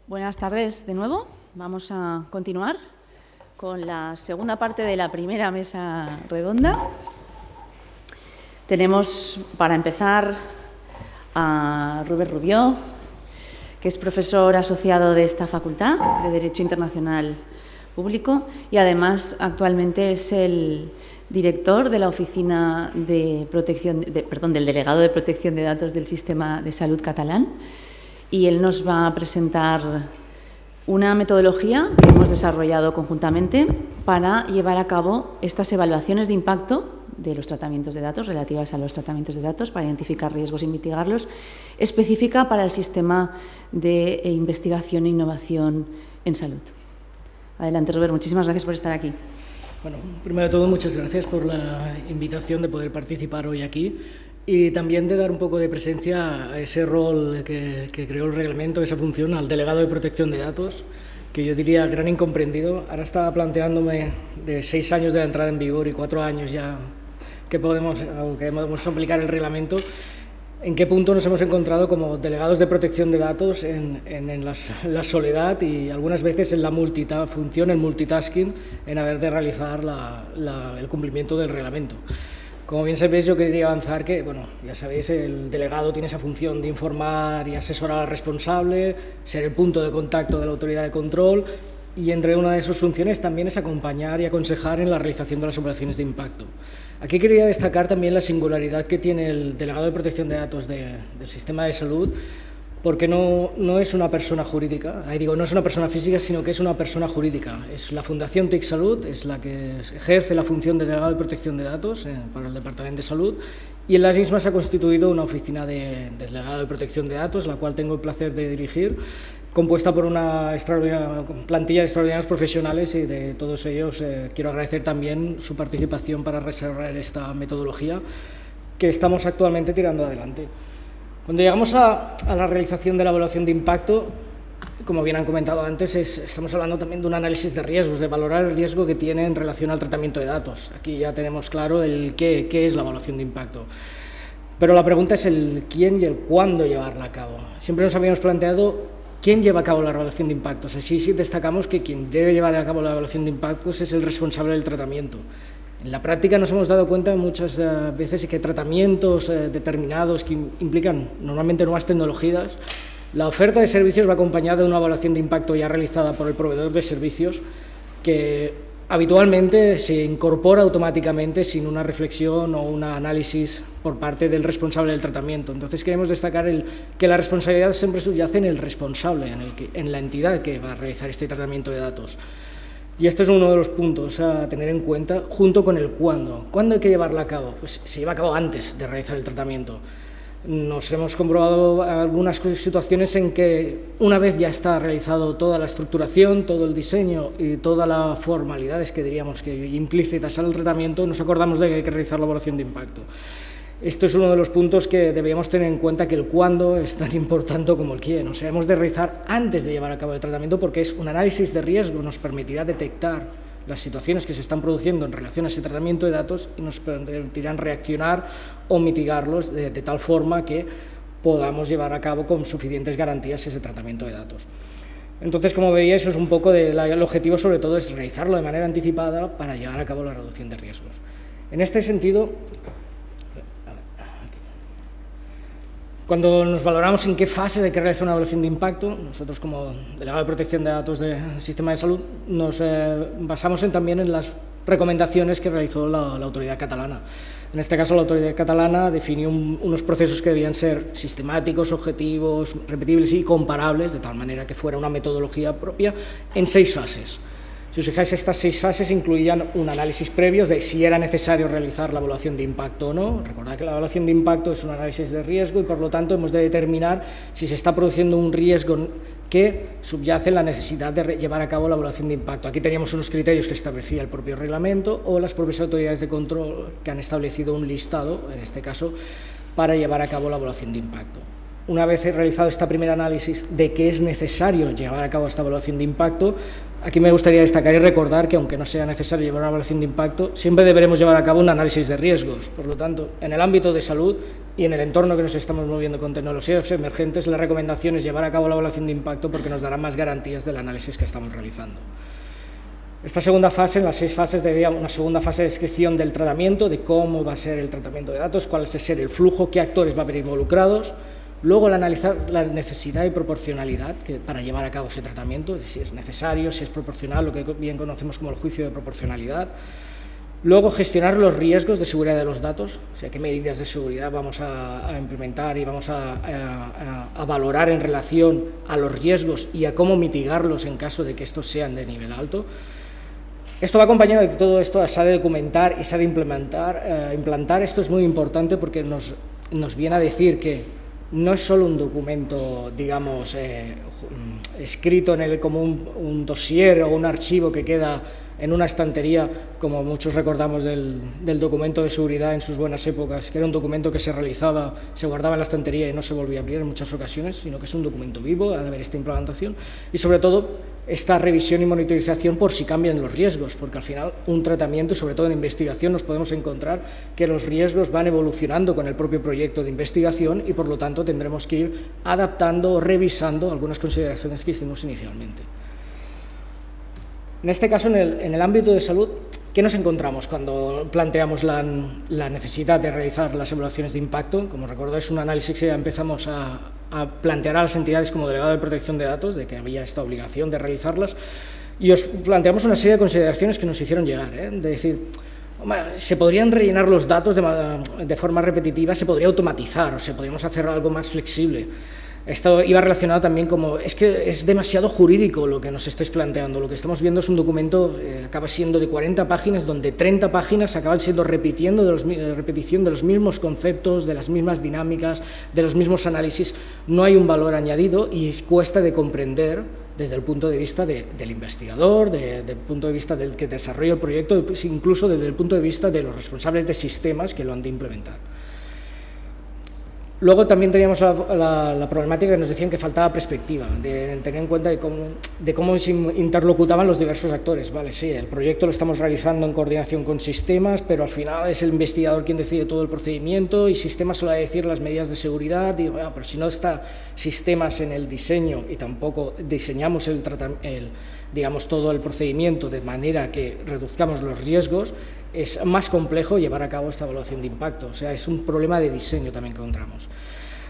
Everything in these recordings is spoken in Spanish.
Buenas tardes de nuevo. Vamos a continuar con la segunda parte de la primera mesa redonda. Tenemos, para empezar, a Robert Rubió, que es profesor asociado de esta Facultad de Derecho Internacional Público y además actualmente es el director de la Oficina de Protección, del Delegado de Protección de Datos del Sistema de Salud catalán. Y él nos va a presentar una metodología que hemos desarrollado conjuntamente para llevar a cabo estas evaluaciones de impacto de los tratamientos de datos, relativas a los tratamientos de datos, para identificar riesgos y mitigarlos, específica para el sistema de investigación e innovación en salud. Adelante, Robert, muchísimas gracias por estar aquí. Bueno, primero de todo, muchas gracias por la invitación de poder participar hoy aquí y también de dar un poco de presencia a ese rol que creó el reglamento, esa función, al delegado de protección de datos, que yo diría gran incomprendido. Ahora estaba planteándome de 6 años de la entrada en vigor y 4 años ya que podemos aplicar el reglamento, en qué punto nos hemos encontrado como delegados de protección de datos en la soledad y algunas veces en la multifunción, el multitasking, en haber de realizar el cumplimiento del reglamento. Como bien sabéis, yo quería avanzar que, bueno, ya sabéis, el delegado tiene esa función de informar y asesorar al responsable, ser el punto de contacto de la autoridad de control y entre una de sus funciones también es acompañar y aconsejar en la realización de las operaciones de impacto. Aquí quería destacar también la singularidad que tiene el delegado de protección de datos del sistema de salud, porque no es una persona jurídica, no es una persona física, sino que es una persona jurídica. Es la Fundación TIC Salud, es la que ejerce la función de delegado de protección de datos para el Departamento de Salud, y en las mismas se ha constituido una oficina de delegado de protección de datos, la cual tengo el placer de dirigir, compuesta por una plantilla de extraordinarios profesionales y de todos ellos quiero agradecer también su participación para desarrollar esta metodología que estamos actualmente tirando adelante. Cuando llegamos a la realización de la evaluación de impacto, como bien han comentado antes, estamos hablando también de un análisis de riesgos, de valorar el riesgo que tiene en relación al tratamiento de datos. Aquí ya tenemos claro el qué es la evaluación de impacto. Pero la pregunta es el quién y el cuándo llevarla a cabo. Siempre nos habíamos planteado quién lleva a cabo la evaluación de impactos. Así sí destacamos que quien debe llevar a cabo la evaluación de impactos es el responsable del tratamiento. En la práctica nos hemos dado cuenta muchas veces que tratamientos determinados que implican normalmente nuevas tecnologías, la oferta de servicios va acompañada de una evaluación de impacto ya realizada por el proveedor de servicios que habitualmente se incorpora automáticamente sin una reflexión o un análisis por parte del responsable del tratamiento. Entonces queremos destacar que la responsabilidad siempre subyace en el responsable, en la entidad que va a realizar este tratamiento de datos. Y este es uno de los puntos a tener en cuenta, junto con el cuándo. ¿Cuándo hay que llevarla a cabo? Pues se lleva a cabo antes de realizar el tratamiento. Nos hemos comprobado algunas situaciones en que una vez ya está realizado toda la estructuración, todo el diseño y todas las formalidades que diríamos que implícitas al tratamiento, nos acordamos de que hay que realizar la evaluación de impacto. Esto es uno de los puntos que debíamos tener en cuenta, que el cuándo es tan importante como el quién. O sea, hemos de realizar antes de llevar a cabo el tratamiento porque es un análisis de riesgo, nos permitirá detectar las situaciones que se están produciendo en relación a ese tratamiento de datos y nos permitirán reaccionar o mitigarlos de tal forma que podamos llevar a cabo con suficientes garantías ese tratamiento de datos. Entonces, como veía, eso es un poco el objetivo, sobre todo, es realizarlo de manera anticipada para llevar a cabo la reducción de riesgos. En este sentido, cuando nos valoramos en qué fase hay que realizar una evaluación de impacto, nosotros como delegado de protección de datos del sistema de salud nos basamos también en las recomendaciones que realizó la autoridad catalana. En este caso, la autoridad catalana definió unos procesos que debían ser sistemáticos, objetivos, repetibles y comparables, de tal manera que fuera una metodología propia en 6 fases. Si os fijáis, estas 6 fases incluían un análisis previo de si era necesario realizar la evaluación de impacto o no. Recordad que la evaluación de impacto es un análisis de riesgo y, por lo tanto, hemos de determinar si se está produciendo un riesgo que subyace en la necesidad de llevar a cabo la evaluación de impacto. Aquí teníamos unos criterios que establecía el propio reglamento o las propias autoridades de control que han establecido un listado, en este caso, para llevar a cabo la evaluación de impacto. una vez realizado este primer análisis de que es necesario llevar a cabo esta evaluación de impacto, aquí me gustaría destacar y recordar que, aunque no sea necesario llevar una evaluación de impacto, siempre deberemos llevar a cabo un análisis de riesgos. Por lo tanto, en el ámbito de salud y en el entorno que nos estamos moviendo con tecnologías emergentes, la recomendación es llevar a cabo la evaluación de impacto porque nos dará más garantías del análisis que estamos realizando. Esta segunda fase, en las 6 fases, sería una segunda fase de descripción del tratamiento, de cómo va a ser el tratamiento de datos, cuál es el flujo, qué actores va a haber involucrados. Luego, el analizar la necesidad y proporcionalidad para llevar a cabo ese tratamiento, si es necesario, si es proporcional, lo que bien conocemos como el juicio de proporcionalidad. Luego, gestionar los riesgos de seguridad de los datos, o sea, qué medidas de seguridad vamos a implementar y vamos a valorar en relación a los riesgos y a cómo mitigarlos en caso de que estos sean de nivel alto. Esto va acompañado de que todo esto se ha de documentar y se ha de implantar. Esto es muy importante porque nos viene a decir que no es solo un documento, digamos, escrito como un dossier o un archivo que queda en una estantería, como muchos recordamos del documento de seguridad en sus buenas épocas, que era un documento que se realizaba, se guardaba en la estantería y no se volvía a abrir en muchas ocasiones, sino que es un documento vivo, ha de haber esta implementación y, sobre todo, esta revisión y monitorización por si cambian los riesgos, porque al final un tratamiento, y sobre todo en investigación, nos podemos encontrar que los riesgos van evolucionando con el propio proyecto de investigación y, por lo tanto, tendremos que ir adaptando o revisando algunas consideraciones que hicimos inicialmente. En este caso, en el ámbito de salud, ¿qué nos encontramos cuando planteamos la necesidad de realizar las evaluaciones de impacto? Como recordáis, es un análisis que ya empezamos a plantear a las entidades como delegado de protección de datos, de que había esta obligación de realizarlas, y os planteamos una serie de consideraciones que nos hicieron llegar, de decir, se podrían rellenar los datos de forma repetitiva, se podría automatizar, o sea, podríamos hacer algo más flexible. Esto iba relacionado también como, es que es demasiado jurídico lo que nos estáis planteando, lo que estamos viendo es un documento, acaba siendo de 40 páginas, donde 30 páginas acaban siendo repetición de los mismos conceptos, de las mismas dinámicas, de los mismos análisis, no hay un valor añadido y cuesta de comprender desde el punto de vista del investigador, desde el punto de vista del que desarrolla el proyecto, pues incluso desde el punto de vista de los responsables de sistemas que lo han de implementar. Luego también teníamos la problemática que nos decían que faltaba perspectiva, de tener en cuenta de cómo se interlocutaban los diversos actores. Vale, sí, el proyecto lo estamos realizando en coordinación con sistemas, pero al final es el investigador quien decide todo el procedimiento y sistemas solo va a decir las medidas de seguridad. Digo, pero si no está sistemas en el diseño y tampoco diseñamos digamos, todo el procedimiento de manera que reduzcamos los riesgos, es más complejo llevar a cabo esta evaluación de impacto, o sea, es un problema de diseño también que encontramos.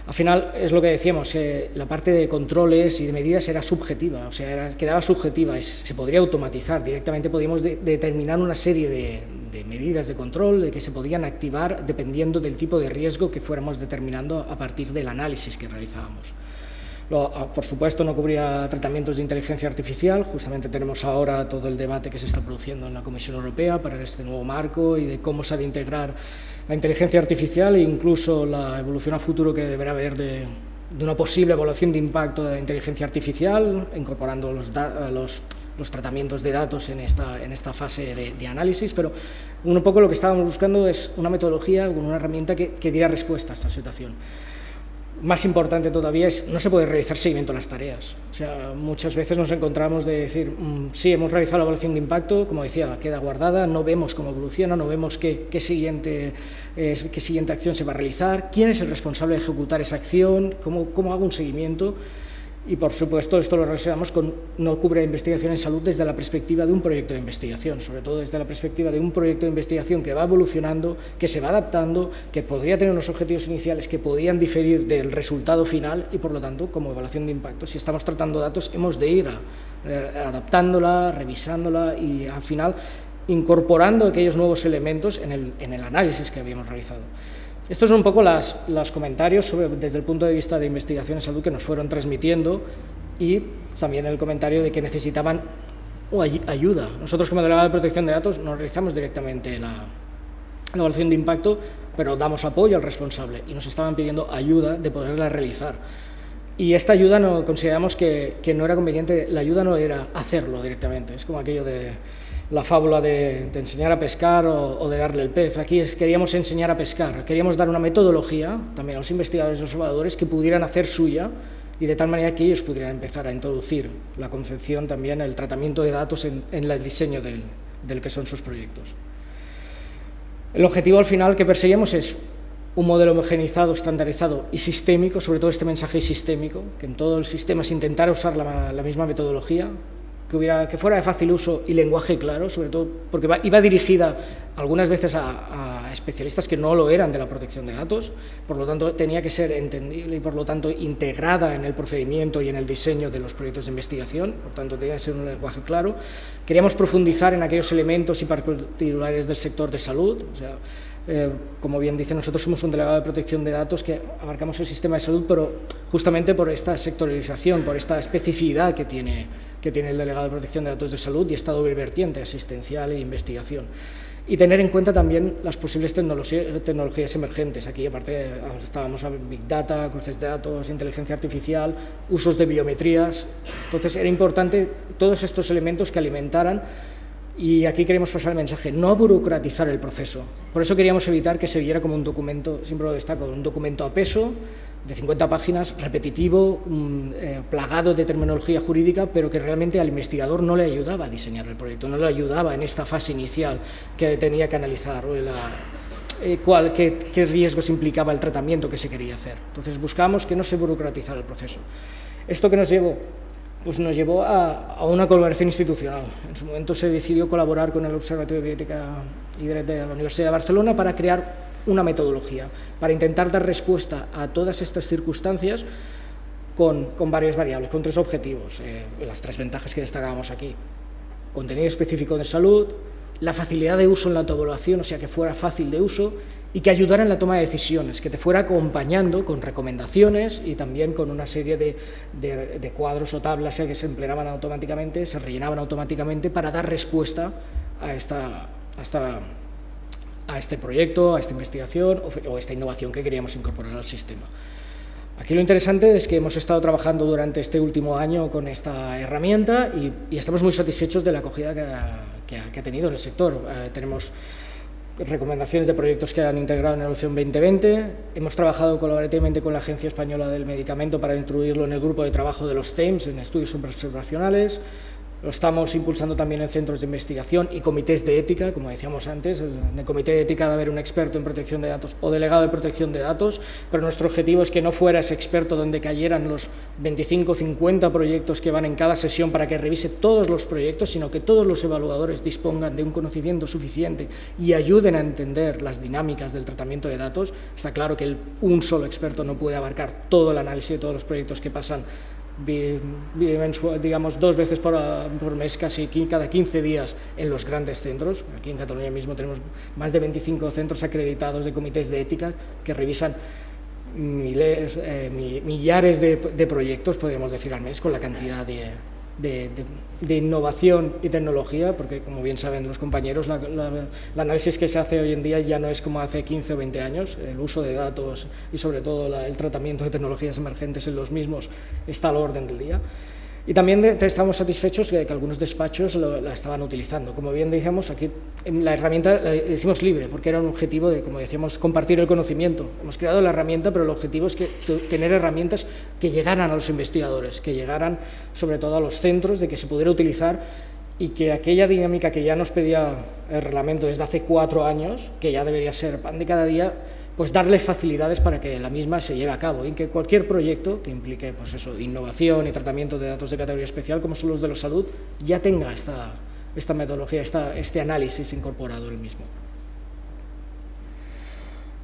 Al final, es lo que decíamos, la parte de controles y de medidas era subjetiva, o sea, quedaba subjetiva, se podría automatizar, directamente podíamos determinar una serie de medidas de control de que se podían activar dependiendo del tipo de riesgo que fuéramos determinando a partir del análisis que realizábamos. Por supuesto, no cubría tratamientos de inteligencia artificial, justamente tenemos ahora todo el debate que se está produciendo en la Comisión Europea para este nuevo marco y de cómo se ha de integrar la inteligencia artificial e incluso la evolución a futuro que deberá haber de una posible evaluación de impacto de la inteligencia artificial, incorporando los tratamientos de datos en esta fase de análisis, pero un poco lo que estábamos buscando es una metodología, una herramienta que diera respuesta a esta situación. Más importante todavía es, no se puede realizar seguimiento a las tareas. O sea, muchas veces nos encontramos de decir, sí, hemos realizado la evaluación de impacto, como decía, queda guardada, no vemos cómo evoluciona, no vemos qué siguiente acción se va a realizar, quién es el responsable de ejecutar esa acción, cómo hago un seguimiento. Y, por supuesto, esto lo relacionamos con no cubre investigación en salud desde la perspectiva de un proyecto de investigación, sobre todo desde la perspectiva de un proyecto de investigación que va evolucionando, que se va adaptando, que podría tener unos objetivos iniciales que podían diferir del resultado final y, por lo tanto, como evaluación de impacto, si estamos tratando datos, hemos de ir adaptándola, revisándola y, al final, incorporando aquellos nuevos elementos en el análisis que habíamos realizado. Estos son un poco los comentarios desde el punto de vista de investigación en salud que nos fueron transmitiendo y también el comentario de que necesitaban ayuda. Nosotros, como delegado de protección de datos, no realizamos directamente la evaluación de impacto, pero damos apoyo al responsable y nos estaban pidiendo ayuda de poderla realizar. Y esta ayuda no consideramos que no era conveniente, la ayuda no era hacerlo directamente, es como aquello de la fábula de enseñar a pescar o de darle el pez. Aquí queríamos enseñar a pescar, queríamos dar una metodología también a los investigadores y observadores que pudieran hacer suya y de tal manera que ellos pudieran empezar a introducir la concepción, también el tratamiento de datos en el diseño del que son sus proyectos. El objetivo al final que perseguimos es un modelo homogeneizado, estandarizado y sistémico, sobre todo este mensaje sistémico, que en todos los sistemas intentara usar la misma metodología, que fuera de fácil uso y lenguaje claro, sobre todo porque iba dirigida algunas veces a especialistas que no lo eran de la protección de datos, por lo tanto tenía que ser entendible y por lo tanto integrada en el procedimiento y en el diseño de los proyectos de investigación, por tanto tenía que ser un lenguaje claro. Queríamos profundizar en aquellos elementos y particulares del sector de salud, o sea, como bien dice, nosotros somos un delegado de protección de datos que abarcamos el sistema de salud, pero justamente por esta sectorialización, por esta especificidad que tiene el delegado de protección de datos de salud y esta doble vertiente asistencial e investigación. Y tener en cuenta también las posibles tecnologías emergentes. Aquí, aparte, estábamos a Big Data, cruces de datos, inteligencia artificial, usos de biometrías. Entonces, era importante todos estos elementos que alimentaran. Y aquí queremos pasar el mensaje, no burocratizar el proceso. Por eso queríamos evitar que se viera como un documento, siempre lo destaco, un documento a peso, de 50 páginas, repetitivo, plagado de terminología jurídica, pero que realmente al investigador no le ayudaba a diseñar el proyecto, no le ayudaba en esta fase inicial que tenía que analizar qué riesgos implicaba el tratamiento que se quería hacer. Entonces buscamos que no se burocratizara el proceso. ¿Esto qué nos llevó? Pues nos llevó a una colaboración institucional. En su momento se decidió colaborar con el Observatorio de Bioética y Derecho de la Universidad de Barcelona para crear una metodología, para intentar dar respuesta a todas estas circunstancias con varias variables, con 3 objetivos, las 3 ventajas que destacábamos aquí. Contenido específico de salud, la facilidad de uso en la autoevaluación, o sea, que fuera fácil de uso, y que ayudara en la toma de decisiones, que te fuera acompañando con recomendaciones y también con una serie de cuadros o tablas que se empleaban automáticamente, se rellenaban automáticamente para dar respuesta a este proyecto, a esta investigación o esta innovación que queríamos incorporar al sistema. Aquí lo interesante es que hemos estado trabajando durante este último año con esta herramienta y estamos muy satisfechos de la acogida que ha tenido en el sector. Tenemos recomendaciones de proyectos que han integrado en la Evolución 2020. Hemos trabajado colaborativamente con la Agencia Española del Medicamento para incluirlo en el grupo de trabajo de los TEIMS, en estudios observacionales. Lo estamos impulsando también en centros de investigación y comités de ética, como decíamos antes. En el comité de ética debe haber un experto en protección de datos o delegado de protección de datos, pero nuestro objetivo es que no fuera ese experto donde cayeran los 25 o 50 proyectos que van en cada sesión para que revise todos los proyectos, sino que todos los evaluadores dispongan de un conocimiento suficiente y ayuden a entender las dinámicas del tratamiento de datos. Está claro que un solo experto no puede abarcar todo el análisis de todos los proyectos que pasan digamos 2 veces por mes, casi cada 15 días en los grandes centros. Aquí en Cataluña mismo tenemos más de 25 centros acreditados de comités de ética que revisan millares de proyectos, podríamos decir, al mes, con la cantidad de innovación y tecnología, porque como bien saben los compañeros, el análisis que se hace hoy en día ya no es como hace 15 o 20 años. El uso de datos y sobre todo el tratamiento de tecnologías emergentes en los mismos está al orden del día. Y también estamos satisfechos de que algunos despachos la estaban utilizando. Como bien decíamos, aquí la herramienta la hicimos libre, porque era un objetivo de, como decíamos, compartir el conocimiento. Hemos creado la herramienta, pero el objetivo es tener herramientas que llegaran a los investigadores, que llegaran sobre todo a los centros, de que se pudiera utilizar y que aquella dinámica que ya nos pedía el reglamento desde hace 4 años, que ya debería ser pan de cada día, pues darle facilidades para que la misma se lleve a cabo, y que cualquier proyecto que implique pues eso, innovación y tratamiento de datos de categoría especial, como son los de la salud, ya tenga esta metodología, este análisis incorporado en el mismo.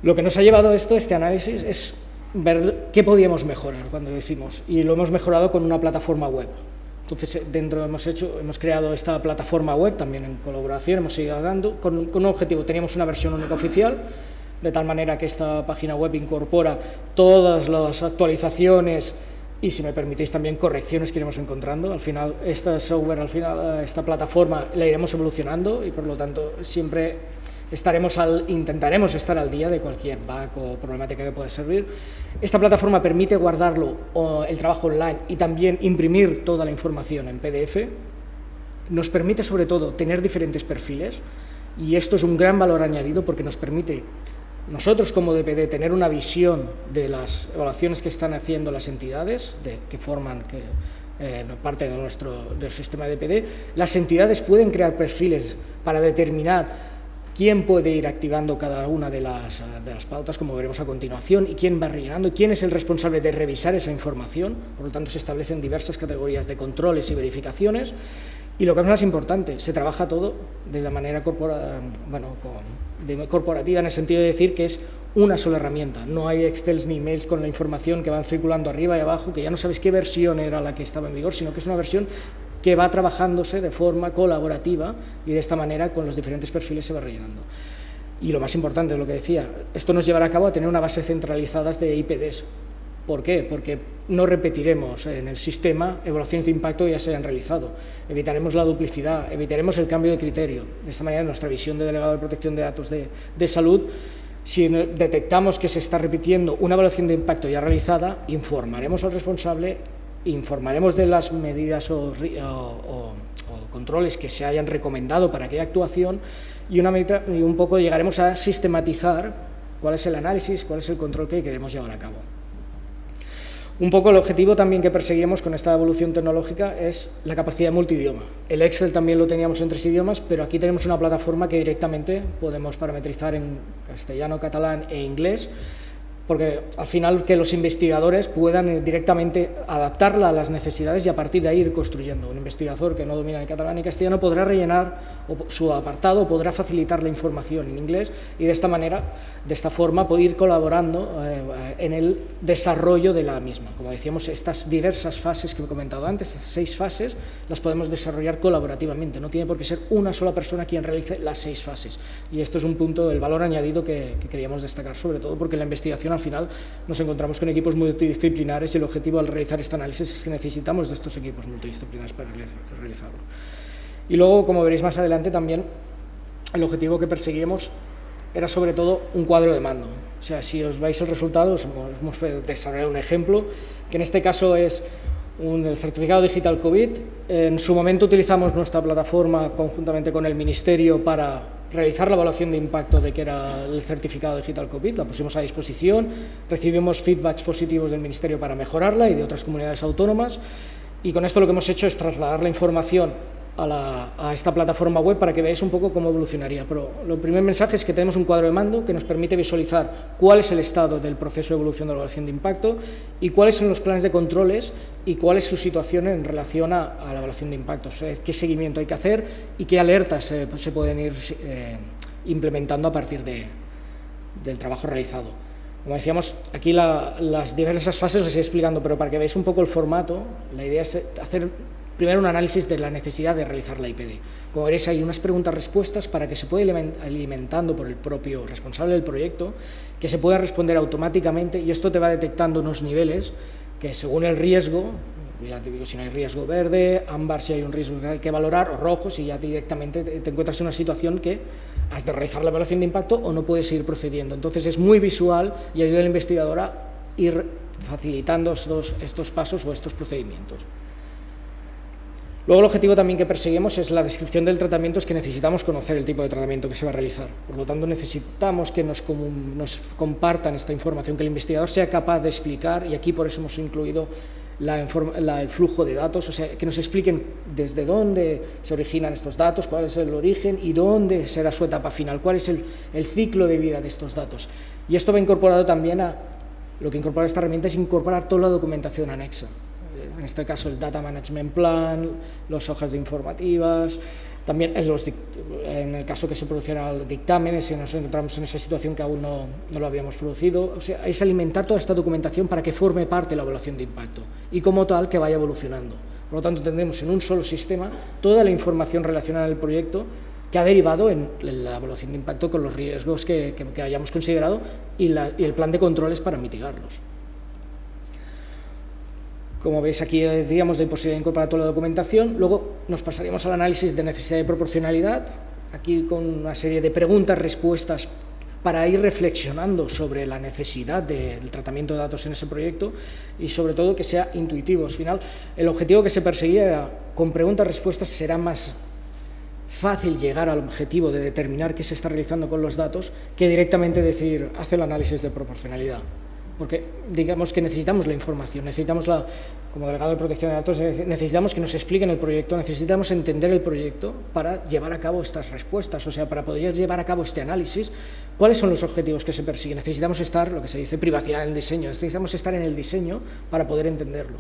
Lo que nos ha llevado este análisis, es ver qué podíamos mejorar cuando lo hicimos, y lo hemos mejorado con una plataforma web. Entonces, hemos creado esta plataforma web, también en colaboración, hemos seguido dando, con un objetivo. Teníamos una versión única oficial, de tal manera que esta página web incorpora todas las actualizaciones y, si me permitís, también correcciones que iremos encontrando. Al final, esta plataforma la iremos evolucionando y, por lo tanto, siempre intentaremos estar al día de cualquier bug o problemática que pueda servir. Esta plataforma permite guardarlo, el trabajo online, y también imprimir toda la información en PDF. nos permite sobre todo tener diferentes perfiles, y esto es un gran valor añadido porque nos permite nosotros como DPD tener una visión de las evaluaciones que están haciendo las entidades que forman parte de del sistema de DPD. Las entidades pueden crear perfiles para determinar quién puede ir activando cada una de las pautas, como veremos a continuación, y quién va rellenando, y quién es el responsable de revisar esa información. Por lo tanto, se establecen diversas categorías de controles y verificaciones. Y lo que es más importante, se trabaja todo de la manera corporativa, en el sentido de decir que es una sola herramienta. No hay Excels ni emails con la información que van circulando arriba y abajo, que ya no sabes qué versión era la que estaba en vigor, sino que es una versión que va trabajándose de forma colaborativa, y de esta manera con los diferentes perfiles se va rellenando. Y lo más importante es lo que decía, esto nos llevará a cabo a tener una base centralizada de IPDs. ¿Por qué? Porque no repetiremos en el sistema evaluaciones de impacto que ya se hayan realizado, evitaremos la duplicidad, evitaremos el cambio de criterio. De esta manera, nuestra visión de delegado de protección de datos de salud, si detectamos que se está repitiendo una evaluación de impacto ya realizada, informaremos al responsable, informaremos de las medidas o controles que se hayan recomendado para aquella actuación, y un poco llegaremos a sistematizar cuál es el análisis, cuál es el control que queremos llevar a cabo. Un poco el objetivo también que perseguimos con esta evolución tecnológica es la capacidad de multidioma. El Excel también lo teníamos en 3 idiomas, pero aquí tenemos una plataforma que directamente podemos parametrizar en castellano, catalán e inglés, porque al final que los investigadores puedan directamente adaptarla a las necesidades y a partir de ahí ir construyendo. Un investigador que no domina el catalán ni castellano podrá rellenar su apartado, podrá facilitar la información en inglés, y de esta manera, de esta forma, puede ir colaborando en el desarrollo de la misma. Como decíamos, estas diversas fases que he comentado antes, estas 6 fases, las podemos desarrollar colaborativamente. No tiene por qué ser una sola persona quien realice las 6 fases. Y esto es un punto del valor añadido que queríamos destacar, sobre todo porque en la investigación al final nos encontramos con equipos multidisciplinares, y el objetivo al realizar este análisis es que necesitamos de estos equipos multidisciplinares para realizarlo. Y luego, como veréis más adelante, también el objetivo que perseguimos era sobre todo un cuadro de mando. O sea, si os veis el resultado, os hemos desarrollado un ejemplo, que en este caso es el certificado digital COVID. En su momento utilizamos nuestra plataforma conjuntamente con el Ministerio para realizar la evaluación de impacto de que era el certificado digital COVID, la pusimos a disposición, recibimos feedbacks positivos del Ministerio para mejorarla y de otras comunidades autónomas, y con esto lo que hemos hecho es trasladar la información a esta plataforma web para que veáis un poco cómo evolucionaría. Pero el primer mensaje es que tenemos un cuadro de mando que nos permite visualizar cuál es el estado del proceso de evolución de la evaluación de impacto y cuáles son los planes de controles y cuál es su situación en relación a la evaluación de impacto, o sea, qué seguimiento hay que hacer y qué alertas se pueden ir implementando a partir del trabajo realizado. Como decíamos, aquí las diversas fases las estoy explicando, pero para que veáis un poco el formato, la idea es hacer primero un análisis de la necesidad de realizar la IPD. Como veréis, hay unas preguntas-respuestas para que se pueda ir alimentando por el propio responsable del proyecto, que se pueda responder automáticamente, y esto te va detectando unos niveles que según el riesgo, ya te digo, si no hay riesgo verde, ámbar si hay un riesgo que hay que valorar, o rojo si ya directamente te encuentras en una situación que has de realizar la evaluación de impacto o no puedes seguir procediendo. Entonces es muy visual y ayuda al investigador a ir facilitando estos pasos o estos procedimientos. Luego el objetivo también que perseguimos es la descripción del tratamiento, es que necesitamos conocer el tipo de tratamiento que se va a realizar. Por lo tanto, necesitamos que nos compartan esta información, que el investigador sea capaz de explicar, y aquí por eso hemos incluido el flujo de datos, o sea, que nos expliquen desde dónde se originan estos datos, cuál es el origen y dónde será su etapa final, cuál es el ciclo de vida de estos datos. Y esto va incorporado también lo que incorpora esta herramienta es incorporar toda la documentación anexa. En este caso el Data Management Plan, las hojas de informativas, también en el caso que se produciera el dictamen, si nos encontramos en esa situación que aún no lo habíamos producido, o sea, es alimentar toda esta documentación para que forme parte de la evaluación de impacto y como tal que vaya evolucionando. Por lo tanto, tendremos en un solo sistema toda la información relacionada al proyecto que ha derivado en la evaluación de impacto con los riesgos que hayamos considerado y el plan de controles para mitigarlos. Como veis aquí, digamos, de posibilidad de incorporar toda la documentación. Luego nos pasaríamos al análisis de necesidad de proporcionalidad, aquí con una serie de preguntas, respuestas para ir reflexionando sobre la necesidad del tratamiento de datos en ese proyecto y sobre todo que sea intuitivo. Al final, el objetivo que se perseguía era, con preguntas-respuestas será más fácil llegar al objetivo de determinar qué se está realizando con los datos que directamente decir, hace el análisis de proporcionalidad. Porque digamos que necesitamos la información, necesitamos como delegado de protección de datos, necesitamos que nos expliquen el proyecto, necesitamos entender el proyecto para llevar a cabo estas respuestas, o sea, para poder llevar a cabo este análisis, ¿cuáles son los objetivos que se persiguen? Necesitamos estar, lo que se dice, privacidad en el diseño, necesitamos estar en el diseño para poder entenderlo.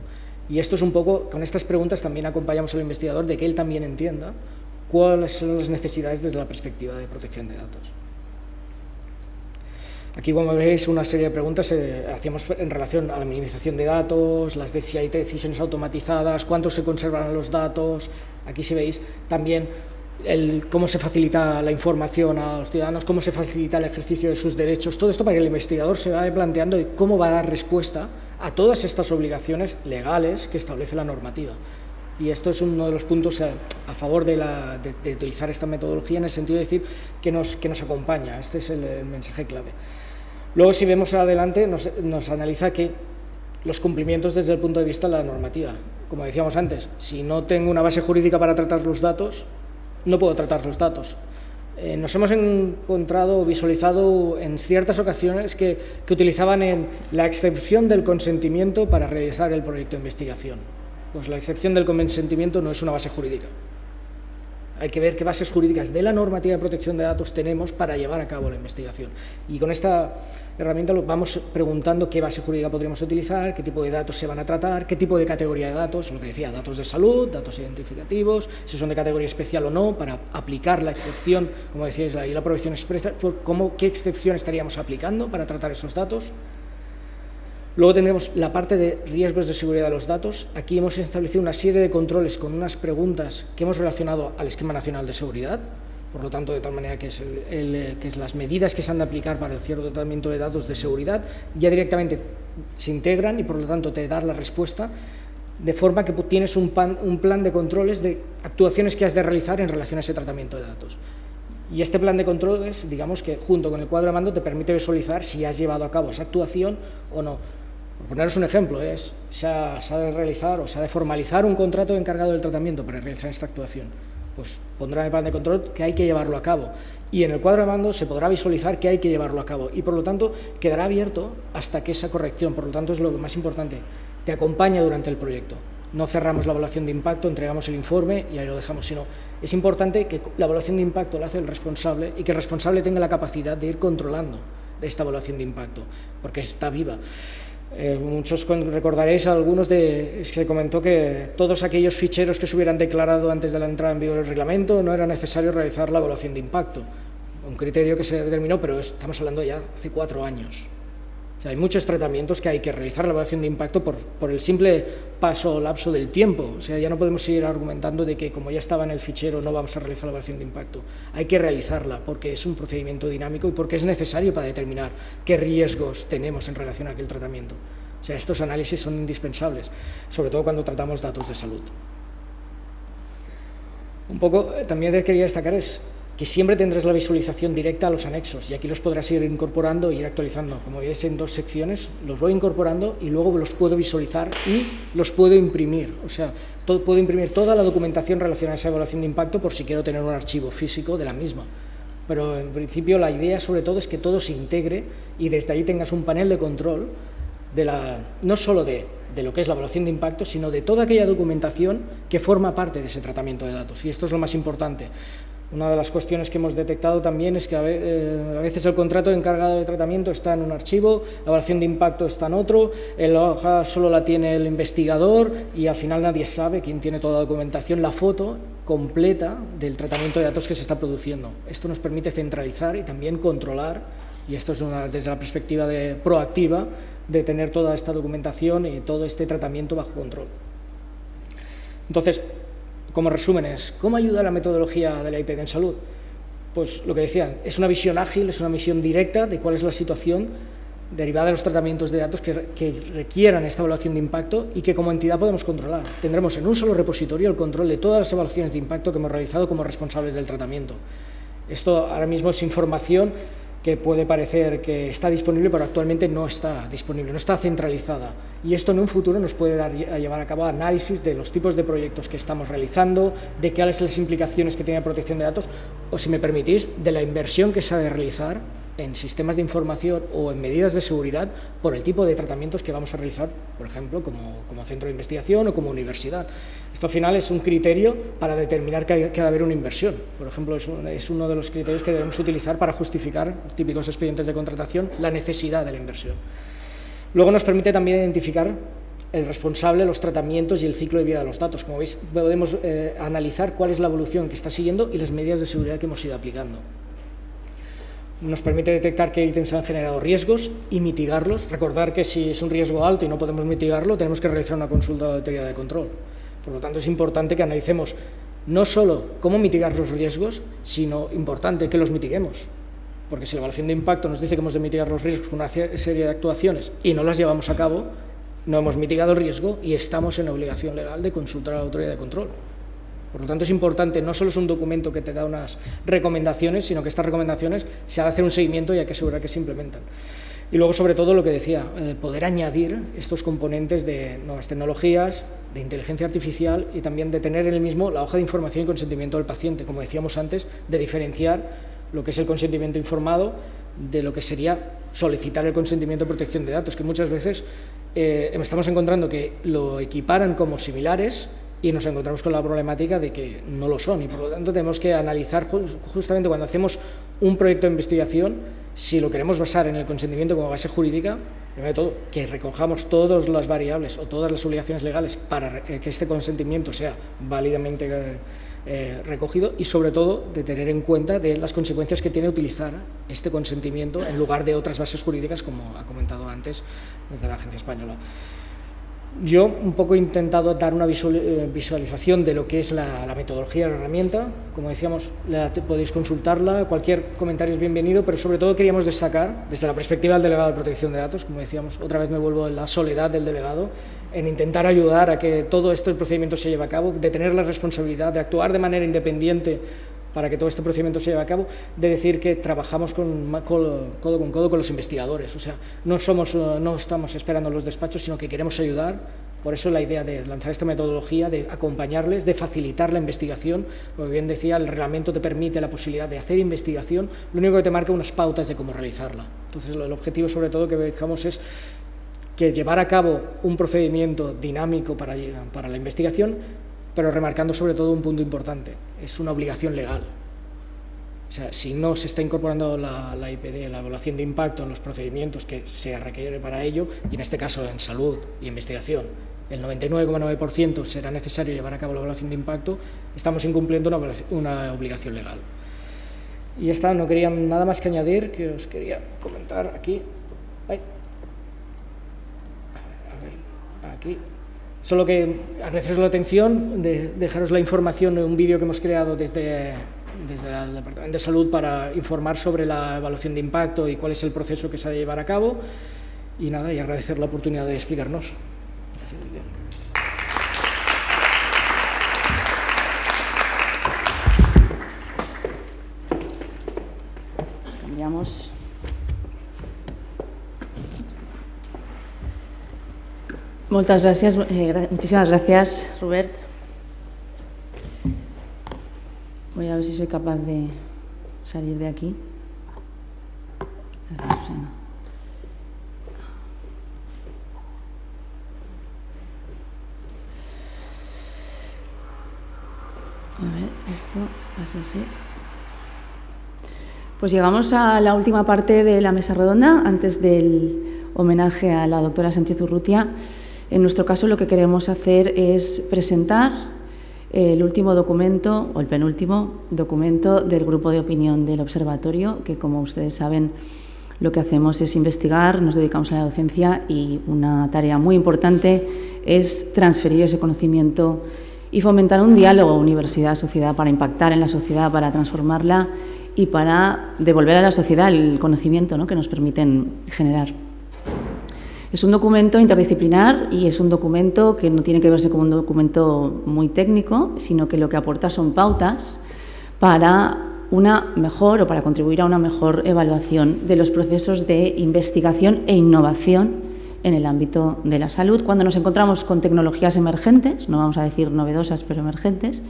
Y esto es un poco, con estas preguntas también acompañamos al investigador de que él también entienda cuáles son las necesidades desde la perspectiva de protección de datos. Aquí, como veis, una serie de preguntas hacíamos en relación a la minimización de datos, si hay decisiones automatizadas, cuánto se conservan los datos. Aquí, si veis, también cómo se facilita la información a los ciudadanos, cómo se facilita el ejercicio de sus derechos. Todo esto para que el investigador se vaya planteando cómo va a dar respuesta a todas estas obligaciones legales que establece la normativa. Y esto es uno de los puntos a favor de utilizar esta metodología, en el sentido de decir que nos acompaña. Este es el mensaje clave. Luego, si vemos adelante, nos analiza que los cumplimientos desde el punto de vista de la normativa. Como decíamos antes, si no tengo una base jurídica para tratar los datos, no puedo tratar los datos. Nos hemos encontrado o visualizado en ciertas ocasiones que utilizaban la excepción del consentimiento para realizar el proyecto de investigación. Pues la excepción del consentimiento no es una base jurídica. Hay que ver qué bases jurídicas de la normativa de protección de datos tenemos para llevar a cabo la investigación. Y con esta herramienta vamos preguntando qué base jurídica podríamos utilizar, qué tipo de datos se van a tratar, qué tipo de categoría de datos, lo que decía, datos de salud, datos identificativos, si son de categoría especial o no, para aplicar la excepción, como decíais, y la prohibición expresa, qué excepción estaríamos aplicando para tratar esos datos. Luego tendremos la parte de riesgos de seguridad de los datos. Aquí hemos establecido una serie de controles con unas preguntas que hemos relacionado al Esquema Nacional de Seguridad, por lo tanto, de tal manera que las medidas que se han de aplicar para el cierto tratamiento de datos de seguridad ya directamente se integran y, por lo tanto, te dan la respuesta, de forma que tienes un plan de controles de actuaciones que has de realizar en relación a ese tratamiento de datos. Y este plan de controles, digamos que junto con el cuadro de mando, te permite visualizar si has llevado a cabo esa actuación o no. Por poneros un ejemplo, se ha de realizar o se ha de formalizar un contrato de encargado del tratamiento para realizar esta actuación. Pues pondrá en el plan de control que hay que llevarlo a cabo. Y en el cuadro de mando se podrá visualizar que hay que llevarlo a cabo. Y por lo tanto quedará abierto hasta que esa corrección, por lo tanto es lo más importante, te acompaña durante el proyecto. No cerramos la evaluación de impacto, entregamos el informe y ahí lo dejamos, sino es importante que la evaluación de impacto la hace el responsable y que el responsable tenga la capacidad de ir controlando esta evaluación de impacto, porque está viva. Muchos recordaréis a algunos se comentó que todos aquellos ficheros que se hubieran declarado antes de la entrada en vigor del reglamento no era necesario realizar la evaluación de impacto, un criterio que se determinó, pero estamos hablando ya hace 4 años. O sea, hay muchos tratamientos que hay que realizar la evaluación de impacto por el simple paso o lapso del tiempo. O sea, ya no podemos seguir argumentando de que como ya estaba en el fichero no vamos a realizar la evaluación de impacto. Hay que realizarla porque es un procedimiento dinámico y porque es necesario para determinar qué riesgos tenemos en relación a aquel tratamiento. O sea, estos análisis son indispensables, sobre todo cuando tratamos datos de salud. Un poco también quería destacar es que siempre tendrás la visualización directa a los anexos y aquí los podrás ir incorporando e ir actualizando. Como veis en 2 secciones, los voy incorporando y luego los puedo visualizar y los puedo imprimir. O sea, puedo imprimir toda la documentación relacionada a esa evaluación de impacto por si quiero tener un archivo físico de la misma. Pero en principio la idea sobre todo es que todo se integre y desde ahí tengas un panel de control no solo de lo que es la evaluación de impacto, sino de toda aquella documentación que forma parte de ese tratamiento de datos. Y esto es lo más importante. Una de las cuestiones que hemos detectado también es que a veces el contrato de encargado de tratamiento está en un archivo, la evaluación de impacto está en otro, la hoja solo la tiene el investigador y al final nadie sabe quién tiene toda la documentación, la foto completa del tratamiento de datos que se está produciendo. Esto nos permite centralizar y también controlar, y esto es desde la perspectiva proactiva, de tener toda esta documentación y todo este tratamiento bajo control. Entonces, como resúmenes, ¿cómo ayuda la metodología de la IPD en salud? Pues lo que decían, es una visión ágil, es una visión directa de cuál es la situación derivada de los tratamientos de datos que requieran esta evaluación de impacto y que como entidad podemos controlar. Tendremos en un solo repositorio el control de todas las evaluaciones de impacto que hemos realizado como responsables del tratamiento. Esto ahora mismo es información que puede parecer que está disponible, pero actualmente no está disponible, no está centralizada. Y esto en un futuro nos puede dar a llevar a cabo análisis de los tipos de proyectos que estamos realizando, de cuáles son las implicaciones que tiene la protección de datos, o, si me permitís, de la inversión que se ha de realizar en sistemas de información o en medidas de seguridad por el tipo de tratamientos que vamos a realizar, por ejemplo, como centro de investigación o como universidad. Esto al final es un criterio para determinar que ha de haber una inversión. Por ejemplo, es uno de los criterios que debemos utilizar para justificar típicos expedientes de contratación la necesidad de la inversión. Luego nos permite también identificar el responsable, los tratamientos y el ciclo de vida de los datos. Como veis, podemos analizar cuál es la evolución que está siguiendo y las medidas de seguridad que hemos ido aplicando. Nos permite detectar qué ítems han generado riesgos y mitigarlos. Recordar que si es un riesgo alto y no podemos mitigarlo, tenemos que realizar una consulta de auditoría de control. Por lo tanto, es importante que analicemos no solo cómo mitigar los riesgos, sino importante que los mitiguemos. Porque si la evaluación de impacto nos dice que hemos de mitigar los riesgos con una serie de actuaciones y no las llevamos a cabo, no hemos mitigado el riesgo y estamos en la obligación legal de consultar a la autoridad de control. Por lo tanto, es importante, no solo es un documento que te da unas recomendaciones, sino que estas recomendaciones se ha de hacer un seguimiento y hay que asegurar que se implementan. Y luego, sobre todo, lo que decía, poder añadir estos componentes de nuevas tecnologías, de inteligencia artificial y también de tener en el mismo la hoja de información y consentimiento del paciente, como decíamos antes, de diferenciar lo que es el consentimiento informado de lo que sería solicitar el consentimiento de protección de datos, que muchas veces estamos encontrando que lo equiparan como similares y nos encontramos con la problemática de que no lo son, y por lo tanto tenemos que analizar justamente cuando hacemos un proyecto de investigación, si lo queremos basar en el consentimiento como base jurídica, primero de todo, que recojamos todas las variables o todas las obligaciones legales para que este consentimiento sea válidamente recogido, y sobre todo de tener en cuenta de las consecuencias que tiene utilizar este consentimiento en lugar de otras bases jurídicas, como ha comentado antes desde la Agencia Española. Yo un poco he intentado dar una visualización de lo que es la metodología de la herramienta. Como decíamos, podéis consultarla, cualquier comentario es bienvenido, pero sobre todo queríamos destacar, desde la perspectiva del delegado de protección de datos, como decíamos, otra vez me vuelvo en la soledad del delegado, en intentar ayudar a que todo este procedimiento se lleve a cabo, de tener la responsabilidad de actuar de manera independiente para que todo este procedimiento se lleve a cabo, de decir que trabajamos codo con codo con los investigadores. O sea, no estamos esperando los despachos, sino que queremos ayudar. Por eso la idea de lanzar esta metodología, de acompañarles, de facilitar la investigación. Como bien decía, el reglamento te permite la posibilidad de hacer investigación, lo único que te marca unas pautas de cómo realizarla. Entonces, el objetivo sobre todo que dejamos es que llevar a cabo un procedimiento dinámico para la investigación, pero remarcando sobre todo un punto importante, es una obligación legal. O sea, si no se está incorporando la IPD, la evaluación de impacto en los procedimientos que se requiere para ello, y en este caso en salud y investigación, el 99,9% será necesario llevar a cabo la evaluación de impacto, estamos incumpliendo una obligación legal. Y ya está, no quería nada más que añadir, que os quería comentar aquí. A ver, aquí. Solo que agradeceros la atención, dejaros la información en un vídeo que hemos creado desde el Departamento de Salud para informar sobre la evaluación de impacto y cuál es el proceso que se ha de llevar a cabo. Y nada, y agradecer la oportunidad de explicarnos. Cambiamos. Muchísimas gracias, Robert. Voy a ver si soy capaz de salir de aquí. A ver, esto pasa así. Pues llegamos a la última parte de la mesa redonda, antes del homenaje a la doctora Sánchez Urrutia. En nuestro caso, lo que queremos hacer es presentar el último documento, o el penúltimo documento del grupo de opinión del observatorio, que, como ustedes saben, lo que hacemos es investigar, nos dedicamos a la docencia y una tarea muy importante es transferir ese conocimiento y fomentar un diálogo universidad-sociedad para impactar en la sociedad, para transformarla y para devolver a la sociedad el conocimiento, ¿no?, que nos permiten generar. Es un documento interdisciplinar y es un documento que no tiene que verse como un documento muy técnico, sino que lo que aporta son pautas para una mejor o para contribuir a una mejor evaluación de los procesos de investigación e innovación en el ámbito de la salud, cuando nos encontramos con tecnologías emergentes, no vamos a decir novedosas, pero emergentes,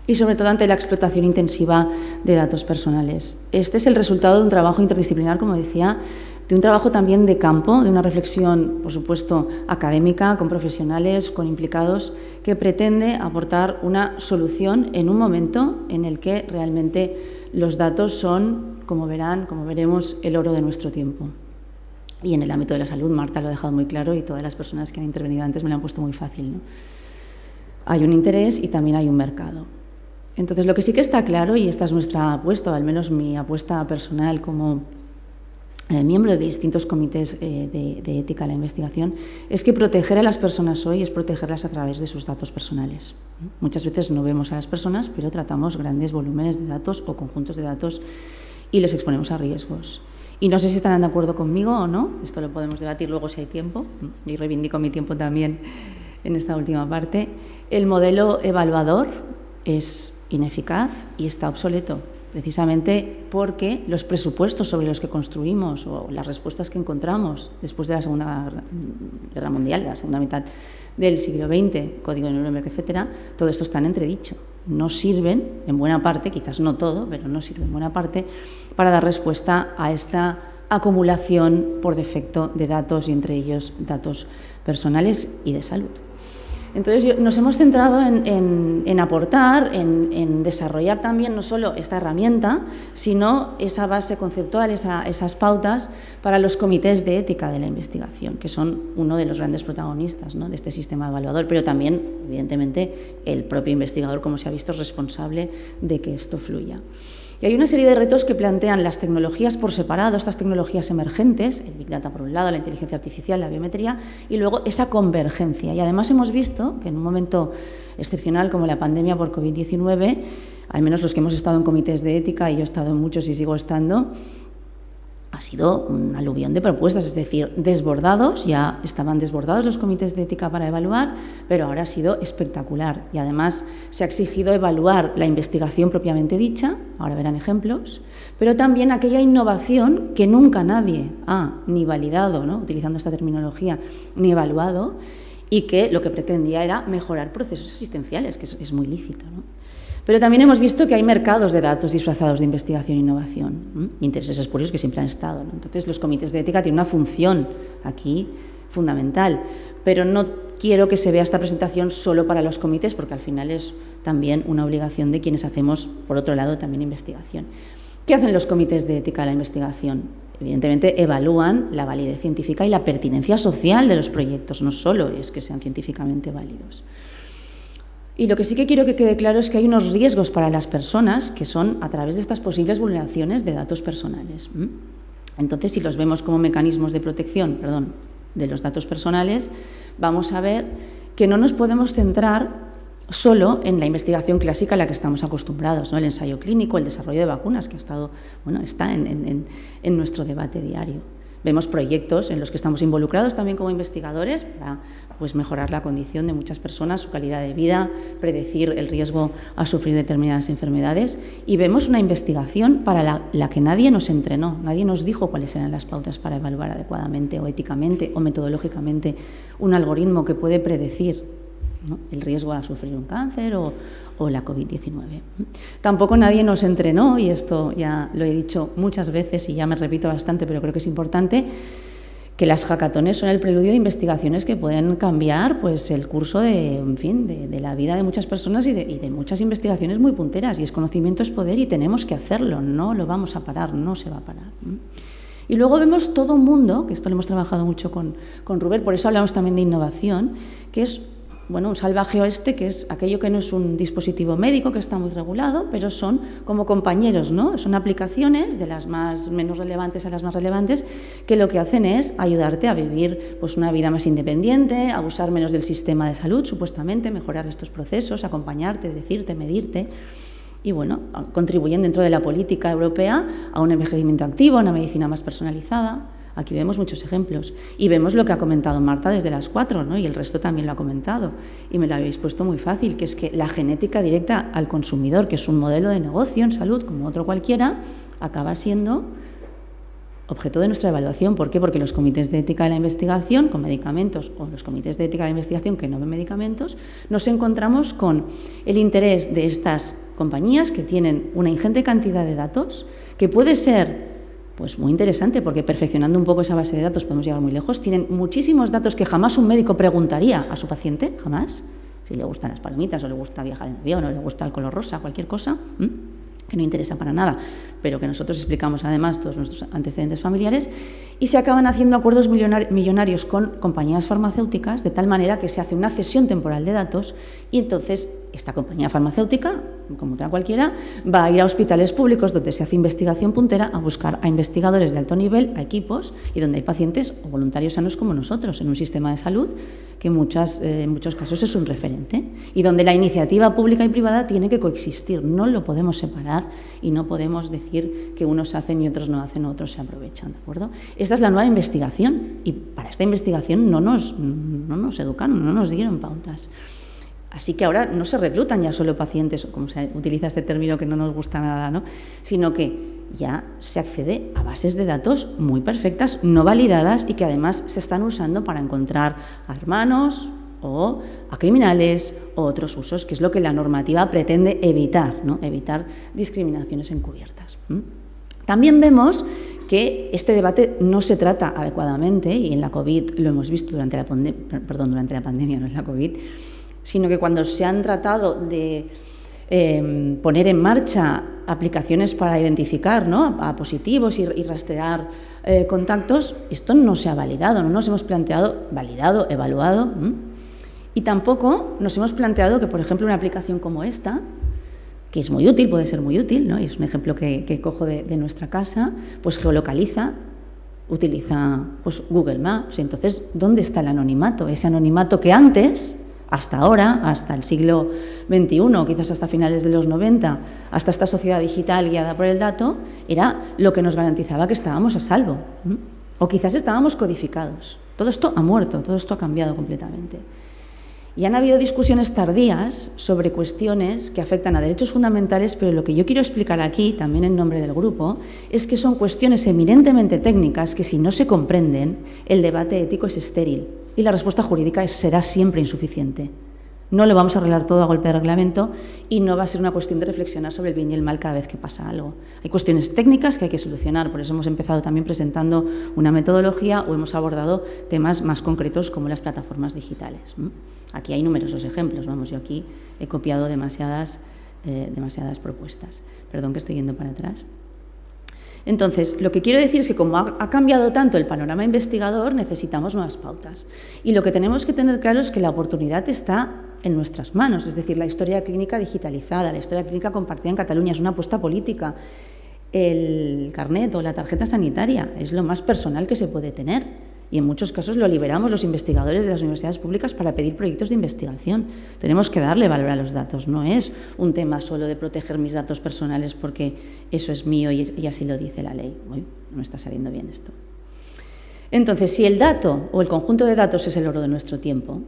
y sobre todo ante la explotación intensiva de datos personales. Este es el resultado de un trabajo interdisciplinar, como decía, de un trabajo también de campo, de una reflexión, por supuesto, académica, con profesionales, con implicados, que pretende aportar una solución en un momento en el que realmente los datos son, como verán, como veremos, el oro de nuestro tiempo. Y en el ámbito de la salud, Marta lo ha dejado muy claro y todas las personas que han intervenido antes me lo han puesto muy fácil, ¿no? Hay un interés y también hay un mercado. Entonces, lo que sí que está claro, y esta es nuestra apuesta, o al menos mi apuesta personal como miembro de distintos comités de ética de la investigación, es que proteger a las personas hoy es protegerlas a través de sus datos personales. Muchas veces no vemos a las personas, pero tratamos grandes volúmenes de datos o conjuntos de datos y les exponemos a riesgos. Y no sé si estarán de acuerdo conmigo o no, esto lo podemos debatir luego si hay tiempo, y reivindico mi tiempo también en esta última parte. El modelo evaluador es ineficaz y está obsoleto, precisamente porque los presupuestos sobre los que construimos o las respuestas que encontramos después de la Segunda Guerra Mundial, la segunda mitad del siglo XX, Código de Nuremberg, etcétera, todo esto está en entredicho. No sirven, en buena parte, quizás no todo, pero no sirven en buena parte para dar respuesta a esta acumulación por defecto de datos y entre ellos datos personales y de salud. Entonces, nos hemos centrado en aportar, en desarrollar también no solo esta herramienta, sino esa base conceptual, esas pautas para los comités de ética de la investigación, que son uno de los grandes protagonistas, ¿no?, de este sistema evaluador, pero también, evidentemente, el propio investigador, como se ha visto, es responsable de que esto fluya. Y hay una serie de retos que plantean las tecnologías por separado, estas tecnologías emergentes, el Big Data por un lado, la inteligencia artificial, la biometría, y luego esa convergencia. Y además hemos visto que en un momento excepcional como la pandemia por COVID-19, al menos los que hemos estado en comités de ética, y yo he estado en muchos y sigo estando, ha sido un aluvión de propuestas, es decir, desbordados, ya estaban desbordados los comités de ética para evaluar, pero ahora ha sido espectacular. Y además se ha exigido evaluar la investigación propiamente dicha, ahora verán ejemplos, pero también aquella innovación que nunca nadie ha ni validado, ¿no?, utilizando esta terminología, ni evaluado, y que lo que pretendía era mejorar procesos asistenciales, que es muy lícito, ¿no? Pero también hemos visto que hay mercados de datos disfrazados de investigación e innovación, intereses espurios que siempre han estado, ¿no? Entonces, los comités de ética tienen una función aquí fundamental, pero no quiero que se vea esta presentación solo para los comités, porque al final es también una obligación de quienes hacemos, por otro lado, también investigación. ¿Qué hacen los comités de ética de la investigación? Evidentemente, evalúan la validez científica y la pertinencia social de los proyectos, no solo es que sean científicamente válidos. Y lo que sí que quiero que quede claro es que hay unos riesgos para las personas que son a través de estas posibles vulneraciones de datos personales. Entonces, si los vemos como mecanismos de protección, de los datos personales, vamos a ver que no nos podemos centrar solo en la investigación clásica a la que estamos acostumbrados, ¿no?, el ensayo clínico, el desarrollo de vacunas, que está en nuestro debate diario. Vemos proyectos en los que estamos involucrados también como investigadores para mejorar la condición de muchas personas, su calidad de vida, predecir el riesgo a sufrir determinadas enfermedades. Y vemos una investigación para la que nadie nos entrenó, nadie nos dijo cuáles eran las pautas para evaluar adecuadamente o éticamente o metodológicamente un algoritmo que puede predecir, ¿no?, el riesgo a sufrir un cáncer o la COVID-19. Tampoco nadie nos entrenó, y esto ya lo he dicho muchas veces y ya me repito bastante, pero creo que es importante, que las hackatones son el preludio de investigaciones que pueden cambiar el curso de la vida de muchas personas y de muchas investigaciones muy punteras. Y conocimiento es poder y tenemos que hacerlo, no lo vamos a parar, no se va a parar. Y luego vemos todo un mundo, que esto lo hemos trabajado mucho con Rubén, por eso hablamos también de innovación, que es un salvaje oeste, que es aquello que no es un dispositivo médico, que está muy regulado, pero son como compañeros, ¿no? Son aplicaciones de las menos relevantes a las más relevantes, que lo que hacen es ayudarte a vivir una vida más independiente, a usar menos del sistema de salud, supuestamente, mejorar estos procesos, acompañarte, decirte, medirte. Y contribuyen dentro de la política europea a un envejecimiento activo, a una medicina más personalizada, Aquí vemos muchos ejemplos y vemos lo que ha comentado Marta desde las 4, ¿no? Y el resto también lo ha comentado y me lo habéis puesto muy fácil, que es que la genética directa al consumidor, que es un modelo de negocio en salud como otro cualquiera, acaba siendo objeto de nuestra evaluación. ¿Por qué? Porque los comités de ética de la investigación con medicamentos o los comités de ética de la investigación que no ven medicamentos, nos encontramos con el interés de estas compañías que tienen una ingente cantidad de datos, que puede ser pues muy interesante, porque perfeccionando un poco esa base de datos podemos llegar muy lejos. Tienen muchísimos datos que jamás un médico preguntaría a su paciente, jamás, si le gustan las palomitas o le gusta viajar en avión o le gusta el color rosa, cualquier cosa, que no interesa para nada, pero que nosotros explicamos además todos nuestros antecedentes familiares, y se acaban haciendo acuerdos millonarios con compañías farmacéuticas de tal manera que se hace una cesión temporal de datos y entonces esta compañía farmacéutica, como otra cualquiera, va a ir a hospitales públicos donde se hace investigación puntera a buscar a investigadores de alto nivel, a equipos, y donde hay pacientes o voluntarios sanos como nosotros, en un sistema de salud que en muchos casos es un referente y donde la iniciativa pública y privada tiene que coexistir. No lo podemos separar y no podemos decir que unos hacen y otros no hacen, otros se aprovechan, ¿de acuerdo? Esta es la nueva investigación y para esta investigación no nos educaron, no nos dieron pautas. Así que ahora no se reclutan ya solo pacientes, como se utiliza este término que no nos gusta nada, ¿no? Sino que ya se accede a bases de datos muy perfectas, no validadas y que además se están usando para encontrar a hermanos o a criminales o otros usos, que es lo que la normativa pretende evitar, ¿no? Evitar discriminaciones encubiertas. También vemos que este debate no se trata adecuadamente, y en la COVID lo hemos visto durante la pandemia, no en la COVID, sino que cuando se han tratado de poner en marcha aplicaciones para identificar, ¿no?, a positivos y rastrear contactos, esto no se ha validado, no nos hemos planteado, validado, evaluado, y tampoco nos hemos planteado que, por ejemplo, una aplicación como esta, que es muy útil, puede ser muy útil, ¿no?, y es un ejemplo que cojo de nuestra casa, pues geolocaliza, utiliza pues, Google Maps. Entonces, ¿dónde está el anonimato? Ese anonimato que antes, hasta ahora, hasta el siglo XXI, quizás hasta finales de los 90, hasta esta sociedad digital guiada por el dato, era lo que nos garantizaba que estábamos a salvo. O quizás estábamos codificados. Todo esto ha muerto, todo esto ha cambiado completamente. Y han habido discusiones tardías sobre cuestiones que afectan a derechos fundamentales, pero lo que yo quiero explicar aquí, también en nombre del grupo, es que son cuestiones eminentemente técnicas que, si no se comprenden, el debate ético es estéril y la respuesta jurídica será siempre insuficiente. No lo vamos a arreglar todo a golpe de reglamento y no va a ser una cuestión de reflexionar sobre el bien y el mal cada vez que pasa algo. Hay cuestiones técnicas que hay que solucionar, por eso hemos empezado también presentando una metodología o hemos abordado temas más concretos como las plataformas digitales. Aquí hay numerosos ejemplos, yo aquí he copiado demasiadas propuestas. Perdón que estoy yendo para atrás. Entonces, lo que quiero decir es que como ha cambiado tanto el panorama investigador, necesitamos nuevas pautas. Y lo que tenemos que tener claro es que la oportunidad está en nuestras manos, es decir, la historia clínica digitalizada, la historia clínica compartida en Cataluña es una apuesta política. El carnet o la tarjeta sanitaria es lo más personal que se puede tener. Y en muchos casos lo liberamos los investigadores de las universidades públicas para pedir proyectos de investigación. Tenemos que darle valor a los datos, no es un tema solo de proteger mis datos personales porque eso es mío y así lo dice la ley. Uy, no me está saliendo bien esto. Entonces, si el dato o el conjunto de datos es el oro de nuestro tiempo,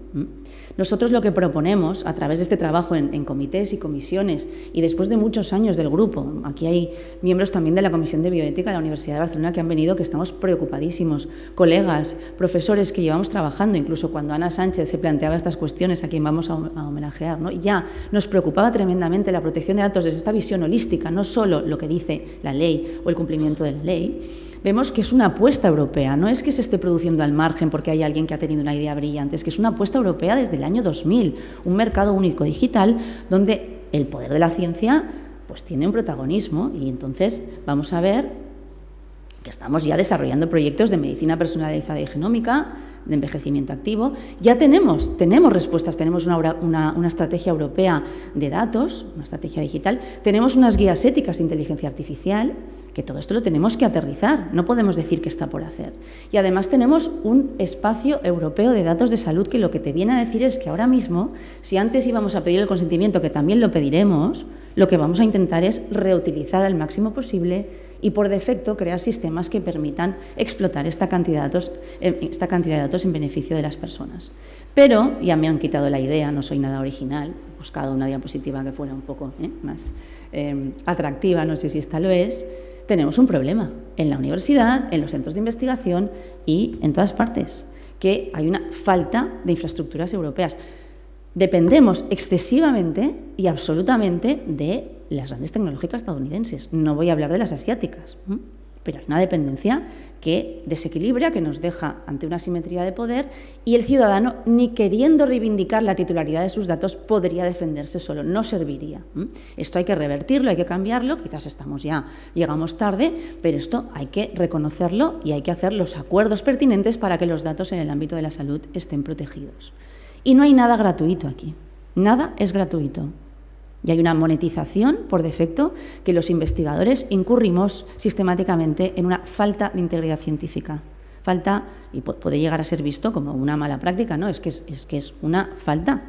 nosotros lo que proponemos a través de este trabajo en comités y comisiones y después de muchos años del grupo, aquí hay miembros también de la Comisión de Bioética de la Universidad de Barcelona que han venido, que estamos preocupadísimos, colegas, profesores que llevamos trabajando, incluso cuando Ana Sánchez se planteaba estas cuestiones, a quien vamos a homenajear, ¿no? Ya nos preocupaba tremendamente la protección de datos desde esta visión holística, no solo lo que dice la ley o el cumplimiento de la ley. Vemos que es una apuesta europea, no es que se esté produciendo al margen porque hay alguien que ha tenido una idea brillante, es que es una apuesta europea desde el año 2000, un mercado único digital donde el poder de la ciencia pues tiene un protagonismo y entonces vamos a ver que estamos ya desarrollando proyectos de medicina personalizada y genómica, de envejecimiento activo. Ya tenemos respuestas, tenemos una estrategia europea de datos, una estrategia digital, tenemos unas guías éticas de inteligencia artificial, que todo esto lo tenemos que aterrizar, no podemos decir que está por hacer. Y además tenemos un espacio europeo de datos de salud que lo que te viene a decir es que ahora mismo, si antes íbamos a pedir el consentimiento, que también lo pediremos, lo que vamos a intentar es reutilizar al máximo posible y por defecto crear sistemas que permitan explotar esta cantidad de datos en beneficio de las personas. Pero, ya me han quitado la idea, no soy nada original, he buscado una diapositiva que fuera un poco más atractiva, no sé si esta lo es. Tenemos un problema en la universidad, en los centros de investigación y en todas partes, que hay una falta de infraestructuras europeas. Dependemos excesivamente y absolutamente de las grandes tecnológicas estadounidenses. No voy a hablar de las asiáticas, pero hay una dependencia que desequilibra, que nos deja ante una asimetría de poder, y el ciudadano, ni queriendo reivindicar la titularidad de sus datos, podría defenderse solo, no serviría. Esto hay que revertirlo, hay que cambiarlo, quizás llegamos tarde, pero esto hay que reconocerlo y hay que hacer los acuerdos pertinentes para que los datos en el ámbito de la salud estén protegidos. Y no hay nada gratuito aquí, nada es gratuito. Y hay una monetización por defecto que los investigadores incurrimos sistemáticamente en una falta de integridad científica. Falta, y puede llegar a ser visto como una mala práctica, ¿no? Es que es una falta.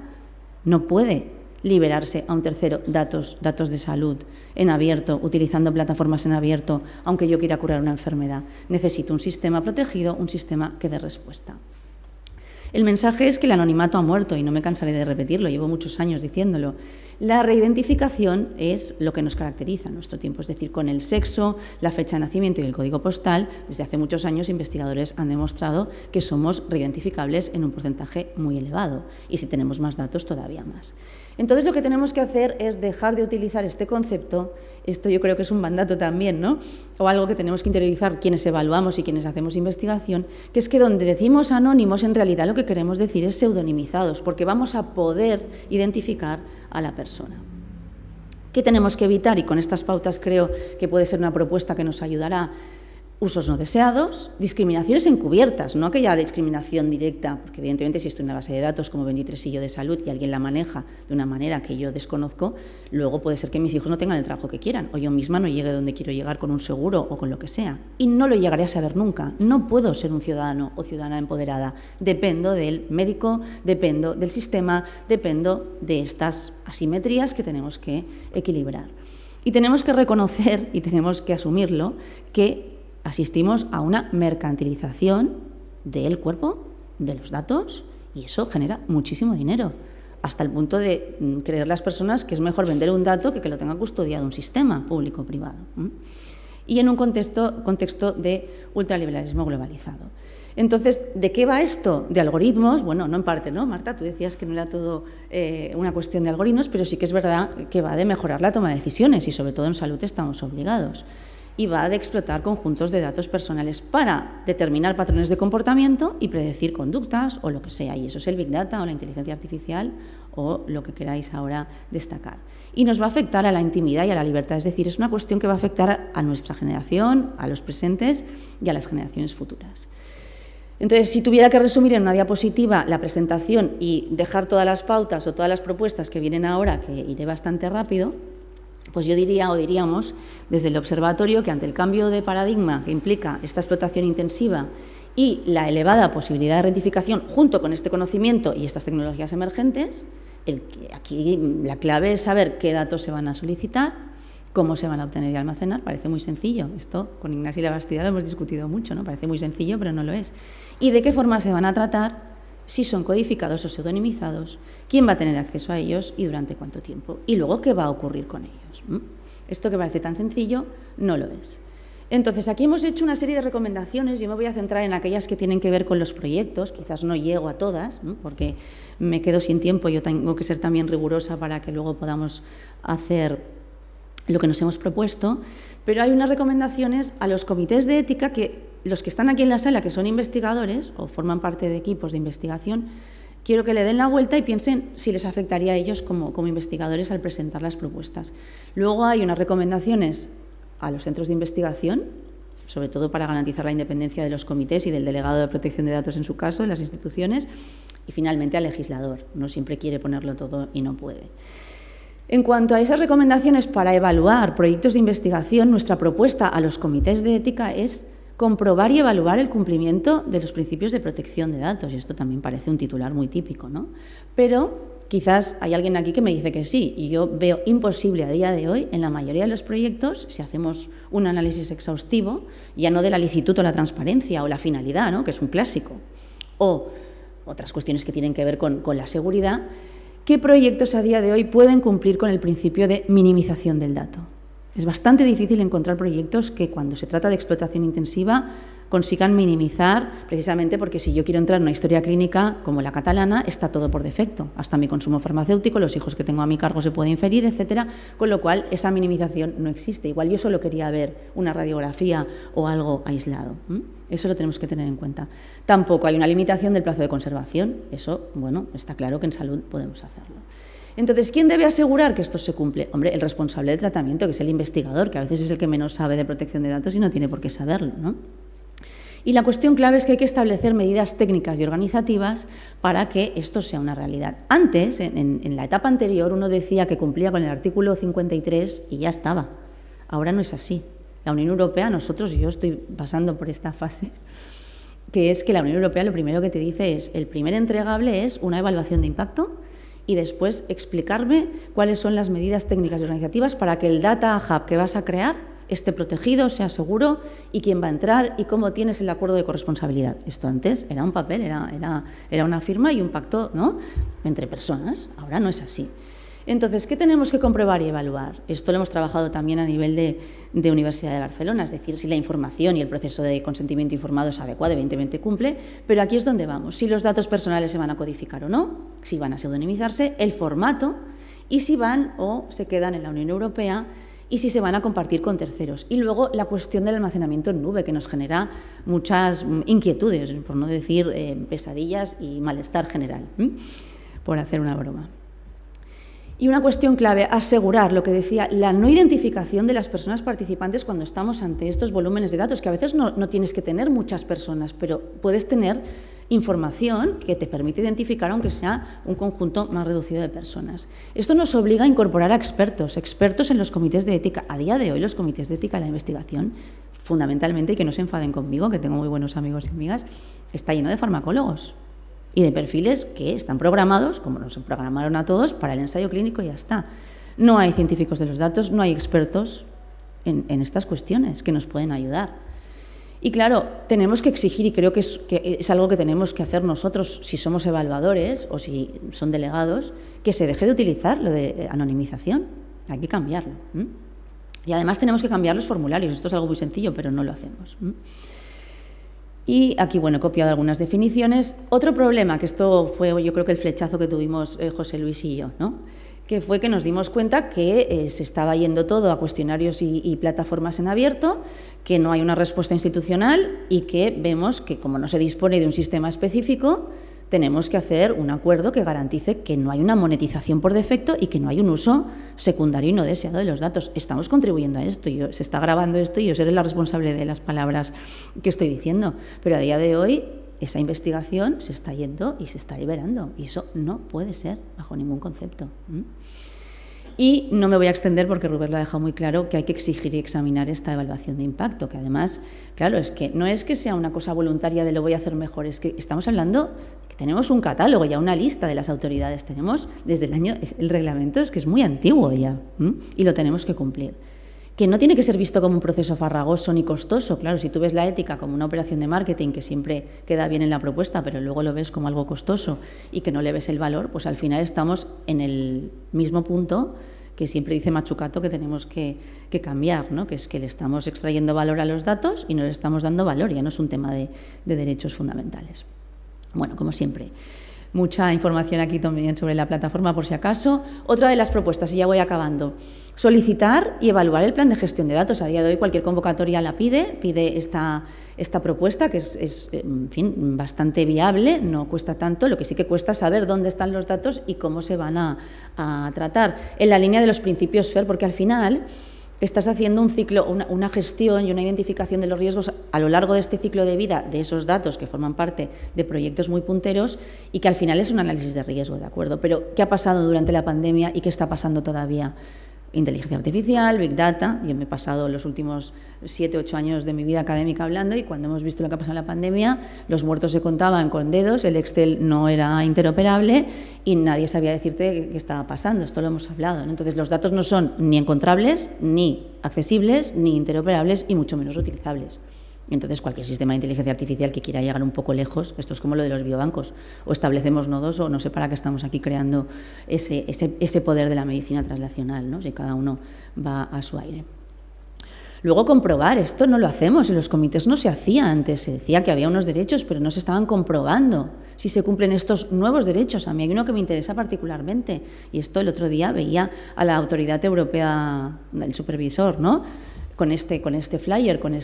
No puede liberarse a un tercero datos de salud en abierto, utilizando plataformas en abierto, aunque yo quiera curar una enfermedad. Necesito un sistema protegido, un sistema que dé respuesta. El mensaje es que el anonimato ha muerto, y no me cansaré de repetirlo, llevo muchos años diciéndolo. La reidentificación es lo que nos caracteriza en nuestro tiempo, es decir, con el sexo, la fecha de nacimiento y el código postal, desde hace muchos años investigadores han demostrado que somos reidentificables en un porcentaje muy elevado, y si tenemos más datos todavía más. Entonces lo que tenemos que hacer es dejar de utilizar este concepto. Esto yo creo que es un mandato también, ¿no? O algo que tenemos que interiorizar quienes evaluamos y quienes hacemos investigación, que es que donde decimos anónimos, en realidad lo que queremos decir es pseudonimizados, porque vamos a poder identificar a la persona. ¿Qué tenemos que evitar? Y con estas pautas creo que puede ser una propuesta que nos ayudará. Usos no deseados, discriminaciones encubiertas, no aquella discriminación directa, porque evidentemente si estoy en una base de datos como 23illo de salud y alguien la maneja de una manera que yo desconozco, luego puede ser que mis hijos no tengan el trabajo que quieran, o yo misma no llegue donde quiero llegar con un seguro o con lo que sea. Y no lo llegaré a saber nunca. No puedo ser un ciudadano o ciudadana empoderada. Dependo del médico, dependo del sistema, dependo de estas asimetrías que tenemos que equilibrar. Y tenemos que reconocer, y tenemos que asumirlo, que asistimos a una mercantilización del cuerpo, de los datos, y eso genera muchísimo dinero, hasta el punto de creer las personas que es mejor vender un dato que lo tenga custodiado un sistema público-privado. Y en un contexto de ultraliberalismo globalizado. Entonces, ¿de qué va esto? ¿De algoritmos? Bueno, no en parte, ¿no? Marta, tú decías que no era todo una cuestión de algoritmos, pero sí que es verdad que va de mejorar la toma de decisiones y sobre todo en salud estamos obligados. Y va de explotar conjuntos de datos personales para determinar patrones de comportamiento y predecir conductas o lo que sea. Y eso es el Big Data o la inteligencia artificial o lo que queráis ahora destacar. Y nos va a afectar a la intimidad y a la libertad. Es decir, es una cuestión que va a afectar a nuestra generación, a los presentes y a las generaciones futuras. Entonces, si tuviera que resumir en una diapositiva la presentación y dejar todas las pautas o todas las propuestas que vienen ahora, que iré bastante rápido, pues yo diría o diríamos desde el observatorio que ante el cambio de paradigma que implica esta explotación intensiva y la elevada posibilidad de rectificación junto con este conocimiento y estas tecnologías emergentes, aquí la clave es saber qué datos se van a solicitar, cómo se van a obtener y almacenar. Parece muy sencillo. Esto con Ignacio Labastida lo hemos discutido mucho, ¿no? Parece muy sencillo, pero no lo es. ¿Y de qué forma se van a tratar? Si son codificados o pseudonimizados, quién va a tener acceso a ellos y durante cuánto tiempo. Y luego, ¿qué va a ocurrir con ellos? Esto que parece tan sencillo, no lo es. Entonces, aquí hemos hecho una serie de recomendaciones. Yo me voy a centrar en aquellas que tienen que ver con los proyectos. Quizás no llego a todas, ¿no? Porque me quedo sin tiempo. Yo tengo que ser también rigurosa para que luego podamos hacer lo que nos hemos propuesto. Pero hay unas recomendaciones a los comités de ética que los que están aquí en la sala, que son investigadores o forman parte de equipos de investigación, quiero que le den la vuelta y piensen si les afectaría a ellos como investigadores al presentar las propuestas. Luego hay unas recomendaciones a los centros de investigación, sobre todo para garantizar la independencia de los comités y del delegado de protección de datos en su caso, en las instituciones, y finalmente al legislador. No siempre quiere ponerlo todo y no puede. En cuanto a esas recomendaciones para evaluar proyectos de investigación, nuestra propuesta a los comités de ética es comprobar y evaluar el cumplimiento de los principios de protección de datos, y esto también parece un titular muy típico, ¿no? Pero Quizás hay alguien aquí que me dice que sí, y yo veo imposible a día de hoy, en la mayoría de los proyectos, si hacemos un análisis exhaustivo, ya no de la licitud o la transparencia o la finalidad, ¿no?, que es un clásico, o otras cuestiones que tienen que ver con la seguridad, ¿qué proyectos a día de hoy pueden cumplir con el principio de minimización del dato? Es bastante difícil encontrar proyectos que, cuando se trata de explotación intensiva, consigan minimizar, precisamente porque si yo quiero entrar en una historia clínica como la catalana, está todo por defecto. Hasta mi consumo farmacéutico, los hijos que tengo a mi cargo se puede inferir, etcétera, con lo cual esa minimización no existe. Igual yo solo quería ver una radiografía o algo aislado. Eso lo tenemos que tener en cuenta. Tampoco hay una limitación del plazo de conservación. Eso, bueno, está claro que en salud podemos hacerlo. Entonces, ¿quién debe asegurar que esto se cumple? Hombre, el responsable del tratamiento, que es el investigador, que a veces es el que menos sabe de protección de datos y no tiene por qué saberlo, ¿no? Y la cuestión clave es que hay que establecer medidas técnicas y organizativas para que esto sea una realidad. Antes, en la etapa anterior, uno decía que cumplía con el artículo 53 y ya estaba. Ahora no es así. La Unión Europea, nosotros, y yo estoy pasando por esta fase, que es que la Unión Europea lo primero que te dice es, el primer entregable es una evaluación de impacto y después explicarme cuáles son las medidas técnicas y organizativas para que el Data Hub que vas a crear esté protegido, sea seguro, y quién va a entrar y cómo tienes el acuerdo de corresponsabilidad. Esto antes era un papel, era una firma y un pacto, ¿no?, entre personas. Ahora no es así. Entonces, ¿qué tenemos que comprobar y evaluar? Esto lo hemos trabajado también a nivel de Universidad de Barcelona, es decir, si la información y el proceso de consentimiento informado es adecuado, evidentemente cumple, pero aquí es donde vamos. Si los datos personales se van a codificar o no, si van a pseudonimizarse, el formato y si van o se quedan en la Unión Europea y si se van a compartir con terceros. Y luego la cuestión del almacenamiento en nube, que nos genera muchas inquietudes, por no decir pesadillas y malestar general, por hacer una broma. Y una cuestión clave, asegurar, lo que decía, la no identificación de las personas participantes cuando estamos ante estos volúmenes de datos, que a veces no tienes que tener muchas personas, pero puedes tener información que te permite identificar, aunque sea un conjunto más reducido de personas. Esto nos obliga a incorporar a expertos en los comités de ética. A día de hoy, los comités de ética de la investigación, fundamentalmente, y que no se enfaden conmigo, que tengo muy buenos amigos y amigas, está lleno de farmacólogos y de perfiles que están programados, como nos programaron a todos, para el ensayo clínico y ya está. No hay científicos de los datos, no hay expertos en estas cuestiones que nos pueden ayudar. Y claro, tenemos que exigir, y creo que es algo que tenemos que hacer nosotros si somos evaluadores o si son delegados, que se deje de utilizar lo de anonimización. Hay que cambiarlo. Y además tenemos que cambiar los formularios. Esto es algo muy sencillo, pero no lo hacemos. Y aquí, bueno, he copiado algunas definiciones. Otro problema, que esto fue yo creo que el flechazo que tuvimos José Luis y yo, ¿no?, que fue que nos dimos cuenta que se estaba yendo todo a cuestionarios y plataformas en abierto, que no hay una respuesta institucional y que vemos que, como no se dispone de un sistema específico, tenemos que hacer un acuerdo que garantice que no hay una monetización por defecto y que no hay un uso secundario y no deseado de los datos. Estamos contribuyendo a esto, se está grabando esto y yo seré la responsable de las palabras que estoy diciendo, pero a día de hoy esa investigación se está yendo y se está liberando y eso no puede ser bajo ningún concepto. Y no me voy a extender porque Rubén lo ha dejado muy claro que hay que exigir y examinar esta evaluación de impacto, que además, claro, es que no es que sea una cosa voluntaria de lo voy a hacer mejor, es que estamos hablando que tenemos un catálogo, ya una lista de las autoridades, tenemos desde el reglamento es que es muy antiguo ya y lo tenemos que cumplir. Que no tiene que ser visto como un proceso farragoso ni costoso. Claro, si tú ves la ética como una operación de marketing que siempre queda bien en la propuesta, pero luego lo ves como algo costoso y que no le ves el valor, pues al final estamos en el mismo punto que siempre dice Machucato que tenemos que cambiar, ¿no?, que es que le estamos extrayendo valor a los datos y no le estamos dando valor, ya no es un tema de derechos fundamentales. Bueno, como siempre, mucha información aquí también sobre la plataforma por si acaso. Otra de las propuestas, y ya voy acabando, solicitar y evaluar el plan de gestión de datos. A día de hoy cualquier convocatoria la pide esta propuesta, que es en fin, bastante viable, no cuesta tanto, lo que sí que cuesta es saber dónde están los datos y cómo se van a tratar, en la línea de los principios FAIR, porque al final estás haciendo un ciclo, una gestión y una identificación de los riesgos a lo largo de este ciclo de vida de esos datos que forman parte de proyectos muy punteros y que al final es un análisis de riesgo, ¿de acuerdo? Pero ¿qué ha pasado durante la pandemia y qué está pasando todavía? inteligencia artificial, Big Data. Yo me he pasado los últimos 7, 8 años de mi vida académica hablando, y cuando hemos visto lo que ha pasado en la pandemia, los muertos se contaban con dedos, el Excel no era interoperable y nadie sabía decirte qué estaba pasando. Esto lo hemos hablado, ¿no? Entonces, los datos no son ni encontrables, ni accesibles, ni interoperables y mucho menos utilizables. Entonces, cualquier sistema de inteligencia artificial que quiera llegar un poco lejos, esto es como lo de los biobancos, o establecemos nodos o no sé para qué estamos aquí creando ese poder de la medicina translacional, ¿no? Si cada uno va a su aire. Luego, comprobar, esto no lo hacemos, en los comités no se hacía antes, se decía que había unos derechos, pero no se estaban comprobando si se cumplen estos nuevos derechos. A mí hay uno que me interesa particularmente, y esto el otro día veía a la Autoridad Europea, el supervisor, ¿no? Con este flyer, con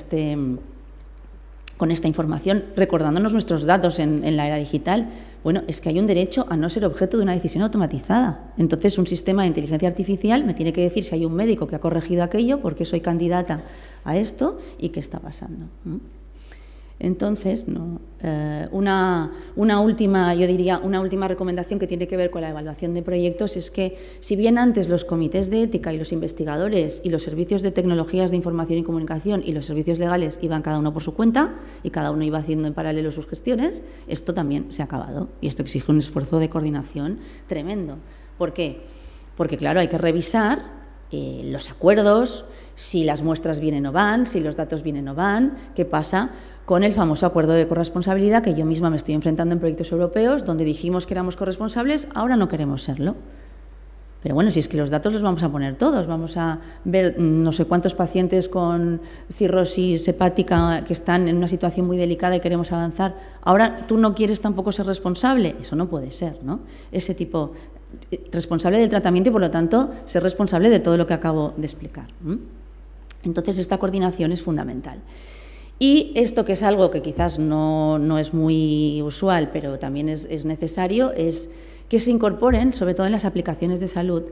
esta información, recordándonos nuestros datos en la era digital. Bueno, es que hay un derecho a no ser objeto de una decisión automatizada. Entonces, un sistema de inteligencia artificial me tiene que decir si hay un médico que ha corregido aquello, porque soy candidata a esto, y qué está pasando. Entonces, una última recomendación que tiene que ver con la evaluación de proyectos es que, si bien antes los comités de ética y los investigadores y los servicios de tecnologías de información y comunicación y los servicios legales iban cada uno por su cuenta y cada uno iba haciendo en paralelo sus gestiones, esto también se ha acabado, y esto exige un esfuerzo de coordinación tremendo. ¿Por qué? Porque, claro, hay que revisar los acuerdos, si las muestras vienen o van, si los datos vienen o van, qué pasa con el famoso acuerdo de corresponsabilidad, que yo misma me estoy enfrentando en proyectos europeos, donde dijimos que éramos corresponsables, ahora no queremos serlo. Pero bueno, si es que los datos los vamos a poner todos, vamos a ver no sé cuántos pacientes con cirrosis hepática que están en una situación muy delicada y queremos avanzar. Ahora tú no quieres tampoco ser responsable, eso no puede ser, ¿no? Ese tipo, responsable del tratamiento y, por lo tanto, ser responsable de todo lo que acabo de explicar. Entonces, esta coordinación es fundamental. Y esto, que es algo que quizás no es muy usual, pero también es necesario, es que se incorporen, sobre todo en las aplicaciones de salud,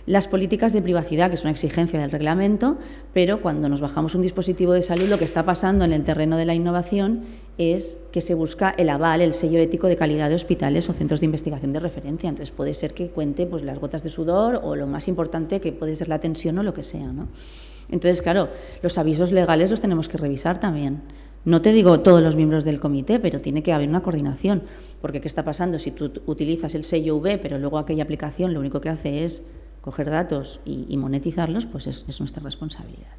las políticas de privacidad, que es una exigencia del reglamento, pero cuando nos bajamos un dispositivo de salud, lo que está pasando en el terreno de la innovación es que se busca el aval, el sello ético de calidad de hospitales o centros de investigación de referencia. Entonces, puede ser que cuente pues las gotas de sudor o, lo más importante, que puede ser la tensión o lo que sea, ¿no? Entonces, claro, los avisos legales los tenemos que revisar también. No te digo todos los miembros del comité, pero tiene que haber una coordinación, porque ¿qué está pasando? Si tú utilizas el sello V, pero luego aquella aplicación lo único que hace es coger datos y monetizarlos, pues es nuestra responsabilidad.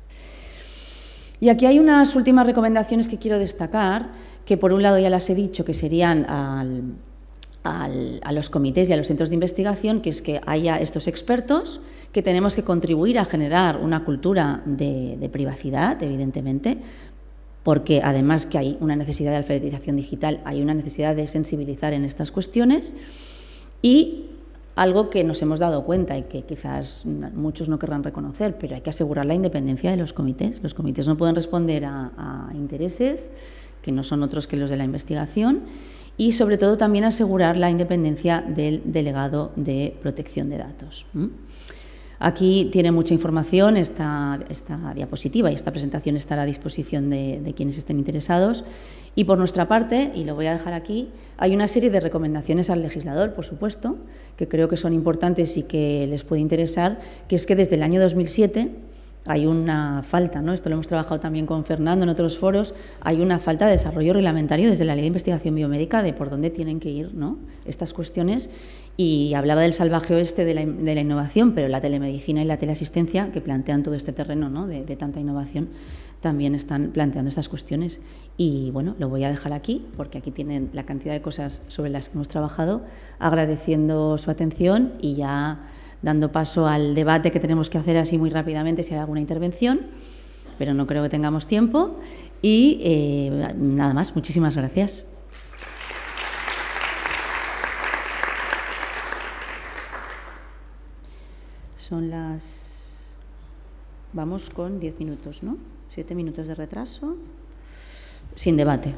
Y aquí hay unas últimas recomendaciones que quiero destacar, que por un lado ya las he dicho, que serían a los comités y a los centros de investigación, que es que haya estos expertos, que tenemos que contribuir a generar una cultura de privacidad, evidentemente, porque además que hay una necesidad de alfabetización digital, hay una necesidad de sensibilizar en estas cuestiones. Y algo que nos hemos dado cuenta y que quizás muchos no querrán reconocer, pero hay que asegurar la independencia de los comités. Los comités no pueden responder a intereses que no son otros que los de la investigación, y sobre todo también asegurar la independencia del delegado de protección de datos. Aquí tiene mucha información esta diapositiva, y esta presentación estará a disposición de quienes estén interesados. Y por nuestra parte, y lo voy a dejar aquí, hay una serie de recomendaciones al legislador, por supuesto, que creo que son importantes y que les puede interesar, que es que desde el año 2007 hay una falta, ¿no? Esto lo hemos trabajado también con Fernando en otros foros, hay una falta de desarrollo reglamentario desde la Ley de Investigación Biomédica de por dónde tienen que ir, ¿no?, estas cuestiones. Y hablaba del salvaje oeste de la innovación, pero la telemedicina y la teleasistencia, que plantean todo este terreno, ¿no?, de tanta innovación, también están planteando estas cuestiones. Y bueno, lo voy a dejar aquí, porque aquí tienen la cantidad de cosas sobre las que hemos trabajado, agradeciendo su atención y ya dando paso al debate que tenemos que hacer así muy rápidamente si hay alguna intervención, pero no creo que tengamos tiempo. Y nada más, muchísimas gracias. Son las... Vamos con 10 minutos, ¿no? 7 minutos de retraso. Sin debate.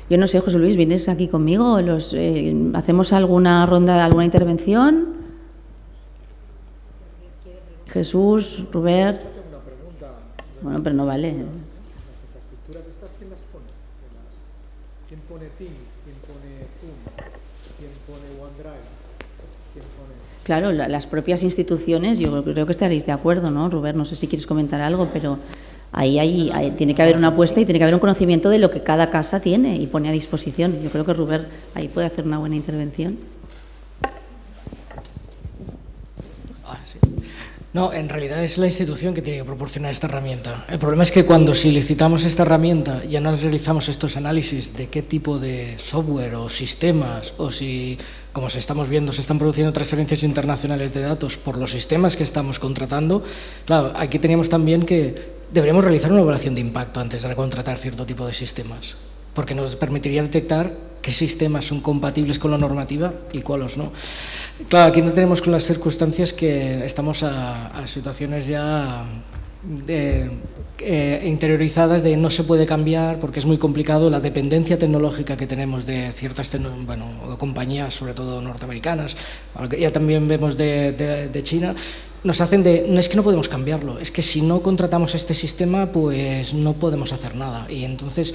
Yo no sé, José Luis, ¿vienes aquí conmigo? ¿Hacemos alguna ronda, alguna intervención? Jesús, Robert. Bueno, pero no vale. Las infraestructuras estas, ¿quién las pone? ¿Quién pone Teams? ¿Quién pone Zoom? ¿Quién pone OneDrive? quién pone. Claro, las propias instituciones, yo creo que estaréis de acuerdo, ¿no, Robert? No sé si quieres comentar algo, pero ahí tiene que haber una apuesta y tiene que haber un conocimiento de lo que cada casa tiene y pone a disposición. Yo creo que Robert ahí puede hacer una buena intervención. Sí. No, en realidad es la institución que tiene que proporcionar esta herramienta. El problema es que cuando si licitamos esta herramienta ya no realizamos estos análisis de qué tipo de software o sistemas, o si, como estamos viendo, se están produciendo transferencias internacionales de datos por los sistemas que estamos contratando. Claro, aquí teníamos también que deberíamos realizar una evaluación de impacto antes de contratar cierto tipo de sistemas, porque nos permitiría detectar qué sistemas son compatibles con la normativa y cuáles no. Claro, aquí no tenemos con las circunstancias que estamos a situaciones ya interiorizadas de no se puede cambiar porque es muy complicado. La dependencia tecnológica que tenemos de ciertas compañías, sobre todo norteamericanas, ya también vemos de China, nos hacen no es que no podemos cambiarlo, es que si no contratamos este sistema pues no podemos hacer nada. Y entonces,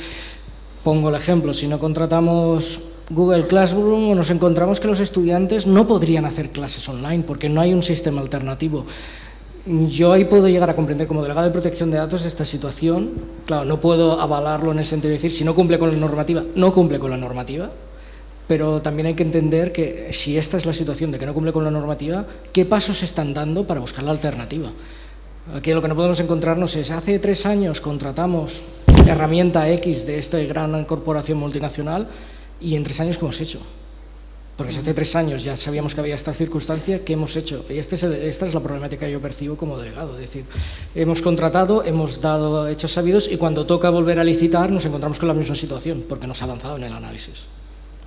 pongo el ejemplo, si no contratamos Google Classroom, nos encontramos que los estudiantes no podrían hacer clases online porque no hay un sistema alternativo. Yo ahí puedo llegar a comprender como delegado de protección de datos esta situación. Claro, no puedo avalarlo en el sentido de decir si no cumple con la normativa, no cumple con la normativa, pero también hay que entender que si esta es la situación de que no cumple con la normativa, ¿qué pasos se están dando para buscar la alternativa? Aquí lo que no podemos encontrarnos es, hace 3 años contratamos herramienta X de esta gran corporación multinacional y en 3 años, ¿qué hemos hecho? Porque si hace 3 años ya sabíamos que había esta circunstancia, ¿qué hemos hecho? Y esta es la problemática que yo percibo como delegado. Es decir, hemos contratado, hemos dado hechos sabidos y cuando toca volver a licitar nos encontramos con la misma situación porque no se ha avanzado en el análisis.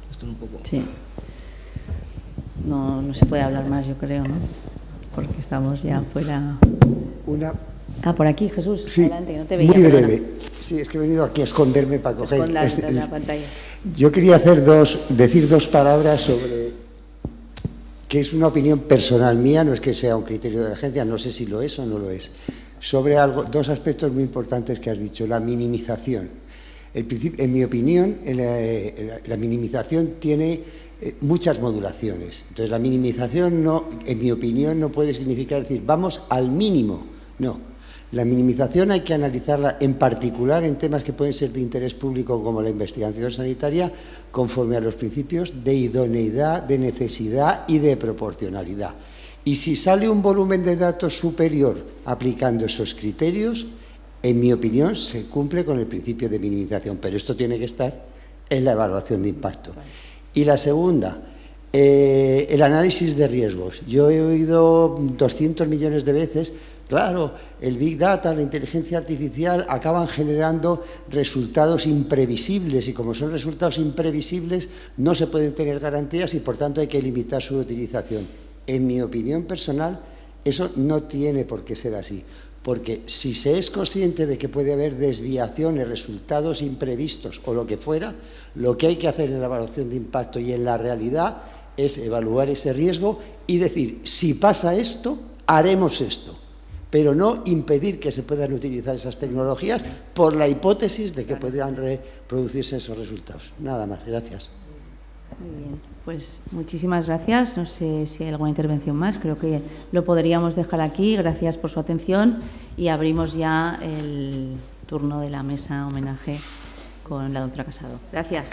Esto es un poco... Sí. No se puede hablar más, yo creo, ¿no? Porque estamos ya fuera... por aquí, Jesús, sí, adelante, que no te veía. Muy breve. Sí, es que he venido aquí a esconderme para coger... Escondas en la pantalla. Yo quería decir 2 palabras sobre... que es una opinión personal mía, no es que sea un criterio de la agencia, no sé si lo es o no lo es. Sobre 2 aspectos muy importantes que has dicho. La minimización. En mi opinión, la minimización tiene muchas modulaciones. Entonces, la minimización, en mi opinión, no puede significar decir, vamos al mínimo. No. La minimización hay que analizarla en particular en temas que pueden ser de interés público como la investigación sanitaria conforme a los principios de idoneidad, de necesidad y de proporcionalidad. Y si sale un volumen de datos superior aplicando esos criterios, en mi opinión se cumple con el principio de minimización, pero esto tiene que estar en la evaluación de impacto. Y la segunda, el análisis de riesgos. Yo he oído 200 millones de veces... Claro, el Big Data, la inteligencia artificial acaban generando resultados imprevisibles y como son resultados imprevisibles no se pueden tener garantías y por tanto hay que limitar su utilización. En mi opinión personal, eso no tiene por qué ser así, porque si se es consciente de que puede haber desviaciones, resultados imprevistos o lo que fuera, lo que hay que hacer en la evaluación de impacto y en la realidad es evaluar ese riesgo y decir, si pasa esto, haremos esto. Pero no impedir que se puedan utilizar esas tecnologías por la hipótesis de que puedan reproducirse esos resultados. Nada más, gracias. Muy bien, pues muchísimas gracias. No sé si hay alguna intervención más, creo que lo podríamos dejar aquí. Gracias por su atención y abrimos ya el turno de la mesa homenaje con la doctora Casado. Gracias.